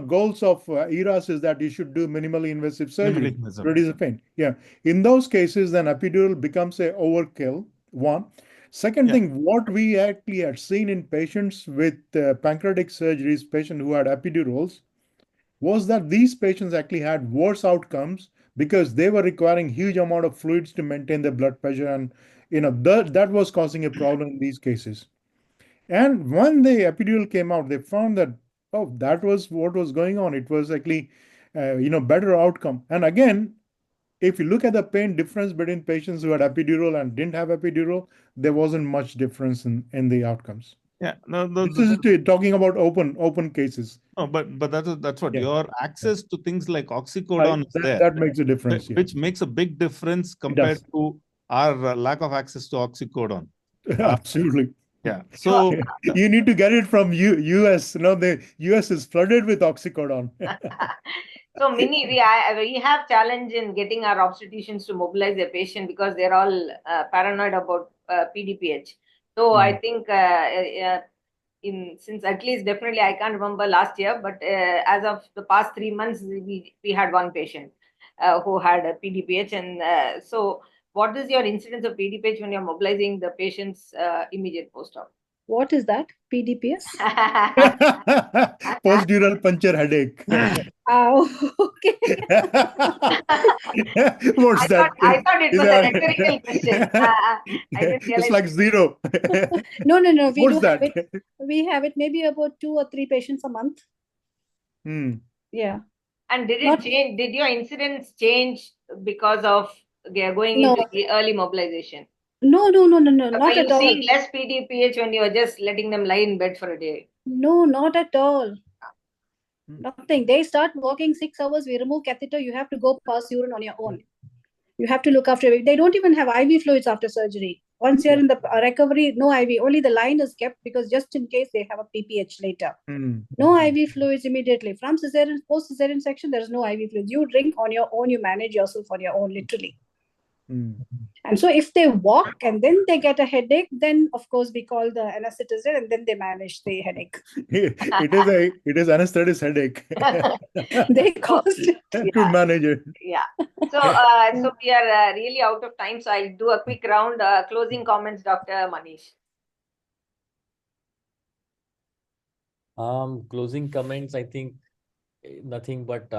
goals of ERAS is that you should do minimally invasive surgery to reduce the pain. Yeah, in those cases, then epidural becomes a overkill. One. Second thing, what we actually had seen in patients with pancreatic surgeries, patients who had epidurals, was that these patients actually had worse outcomes because they were requiring huge amount of fluids to maintain their blood pressure, and that was causing a problem in these cases. And when the epidural came out, they found that that was what was going on. It was actually better outcome. And again, if you look at the pain difference between patients who had epidural and didn't have epidural, there wasn't much difference in the outcomes. Yeah, this is talking about open cases. No, but that's what your access to things like oxycodone is there. That makes a difference, which makes a big difference compared to our lack of access to oxycodone. Absolutely. Yeah. So you need to get it from US. The US is flooded with oxycodone. So Mini, we have challenge in getting our obstetricians to mobilize their patient because they're all paranoid about PDPH. So I think since at least definitely I can't remember last year, but as of the past 3 months, we had one patient who had a PDPH, and so what is your incidence of PDPH when you're mobilizing the patient's immediate post-op? What is that? PDPS? Post-dural puncture headache. Oh, okay. What's that? I thought it was a rhetorical question. I didn't realize it's like zero. No. We What's do that? have it. We have it maybe about 2 or 3 patients a month. Yeah. And did it change? Did your incidence change because of going into early mobilization? No, not at all. Are you seeing less PDPH when you are just letting them lie in bed for a day? No, not at all. Nothing. They start walking 6 hours. We remove catheter. You have to go pass urine on your own. You have to look after it. They don't even have IV fluids after surgery. Once you're in the recovery, no IV. Only the line is kept because just in case they have a PPH later. No IV fluids immediately. From cesarean, post-cesarean section, there's no IV fluids. You drink on your own. You manage yourself on your own, literally. And so if they walk and then they get a headache, then of course we call the anesthetist and then they manage the headache. It is anesthetist headache. They caused it. To manage it. Yeah. So we are really out of time. So I'll do a quick round. Closing comments, Dr. Manish. Closing comments, I think nothing but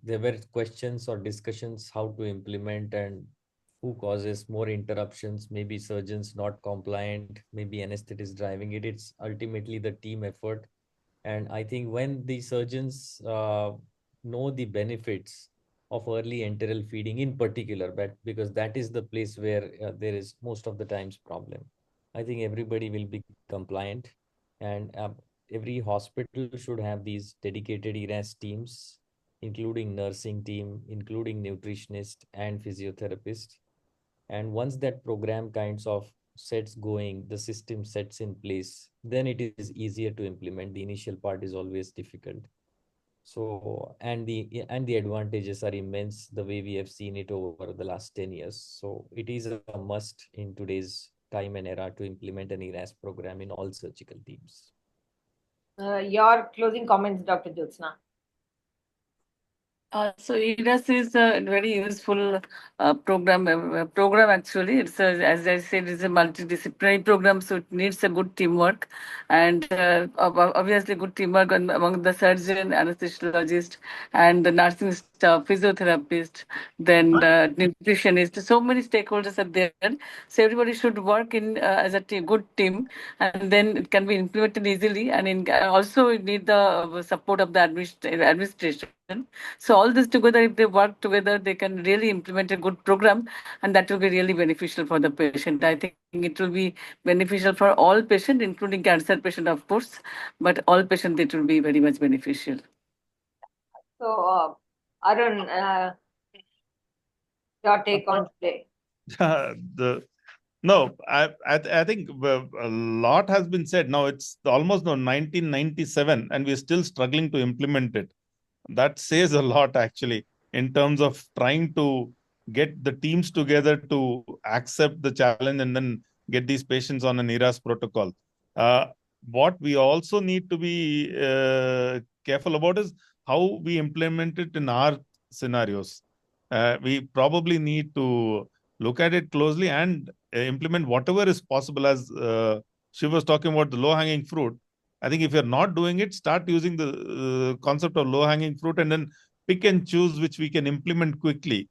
there were questions or discussions how to implement, and who causes more interruptions, maybe surgeons not compliant, maybe anesthetists driving it. It's ultimately the team effort. And I think when the surgeons know the benefits of early enteral feeding in particular, but because that is the place where there is most of the times problem, I think everybody will be compliant. And every hospital should have these dedicated ERAS teams, including nursing team, including nutritionist and physiotherapist. And once that program kinds of sets going, the system sets in place, then it is easier to implement. The initial part is always difficult. So, and the advantages are immense the way we have seen it over the last 10 years. So it is a must in today's time and era to implement an ERAS program in all surgical teams. Your closing comments, Dr. Jyotsna. So ERAS is a very useful program actually. It's as I said, it's a multidisciplinary program, so it needs a good teamwork, and obviously good teamwork among the surgeon, anesthesiologist, and the nursing staff, physiotherapist, then nutritionist. So many stakeholders are there, so everybody should work in as a good team, and then it can be implemented easily. And also you need the support of the administration. So all this together, if they work together, they can really implement a good program, and that will be really beneficial for the patient. I think it will be beneficial for all patients, including cancer patient, of course, but all patients it will be very much beneficial. So, Arun, your take on today. No, I think a lot has been said. Now it's almost now 1997, and we're still struggling to implement it. That says a lot actually in terms of trying to get the teams together to accept the challenge and then get these patients on an ERAS protocol. What we also need to be careful about is how we implement it in our scenarios. We probably need to look at it closely and implement whatever is possible. As Shiv was talking about the low-hanging fruit, I think if you're not doing it, start using the concept of low-hanging fruit and then pick and choose which we can implement quickly.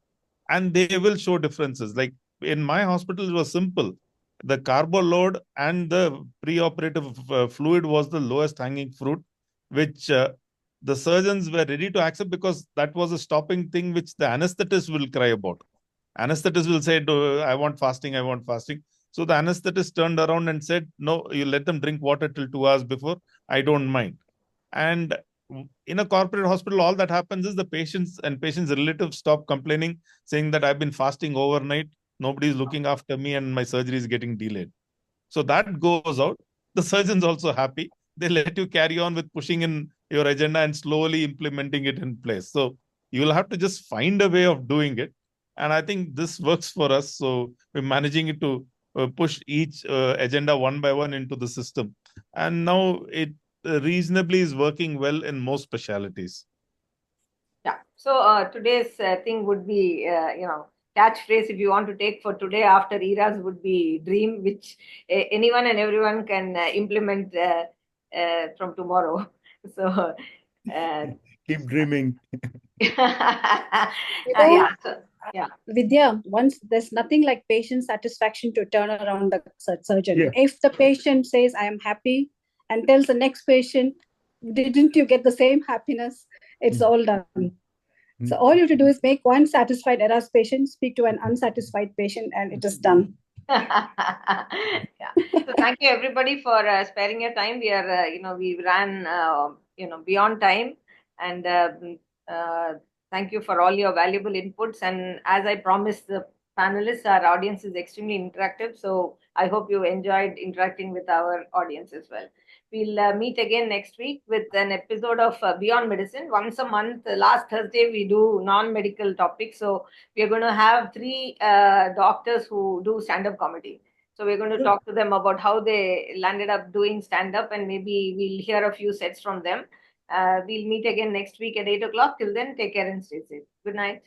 And they will show differences. Like in my hospital, it was simple. The carbo load and the preoperative fluid was the lowest hanging fruit, which the surgeons were ready to accept because that was a stopping thing which the anesthetist will cry about. Anesthetist will say, I want fasting, I want fasting. So the anesthetist turned around and said, no, you let them drink water till 2 hours before. I don't mind. And in a corporate hospital, all that happens is the patients and patients' relatives stop complaining, saying that I've been fasting overnight. Nobody's looking after me and my surgery is getting delayed. So that goes out. The surgeon's also happy. They let you carry on with pushing in your agenda and slowly implementing it in place. So you'll have to just find a way of doing it. And I think this works for us. So we're managing it to push each agenda one by one into the system. And now it reasonably is working well in most specialities. Yeah. So today's thing would be, catchphrase, if you want to take for today after ERAS, would be dream, which anyone and everyone can implement from tomorrow. So Keep dreaming. yeah. So, yeah. Vidya, once there's nothing like patient satisfaction to turn around the surgeon. Yeah. If the patient says, I am happy, and tells the next patient, didn't you get the same happiness? It's all done. So all you have to do is make one satisfied ERAS patient speak to an unsatisfied patient, and it is done. Yeah. So thank you everybody for sparing your time. We are, we ran, beyond time, and thank you for all your valuable inputs. And as I promised the panelists, our audience is extremely interactive. So I hope you enjoyed interacting with our audience as well. We'll meet again next week with an episode of Beyond Medicine. Once a month, last Thursday, we do non-medical topics. So we are going to have 3 doctors who do stand-up comedy. So we're going to talk to them about how they landed up doing stand-up, and maybe we'll hear a few sets from them. We'll meet again next week at 8 o'clock. Till then, take care and stay safe. Good night.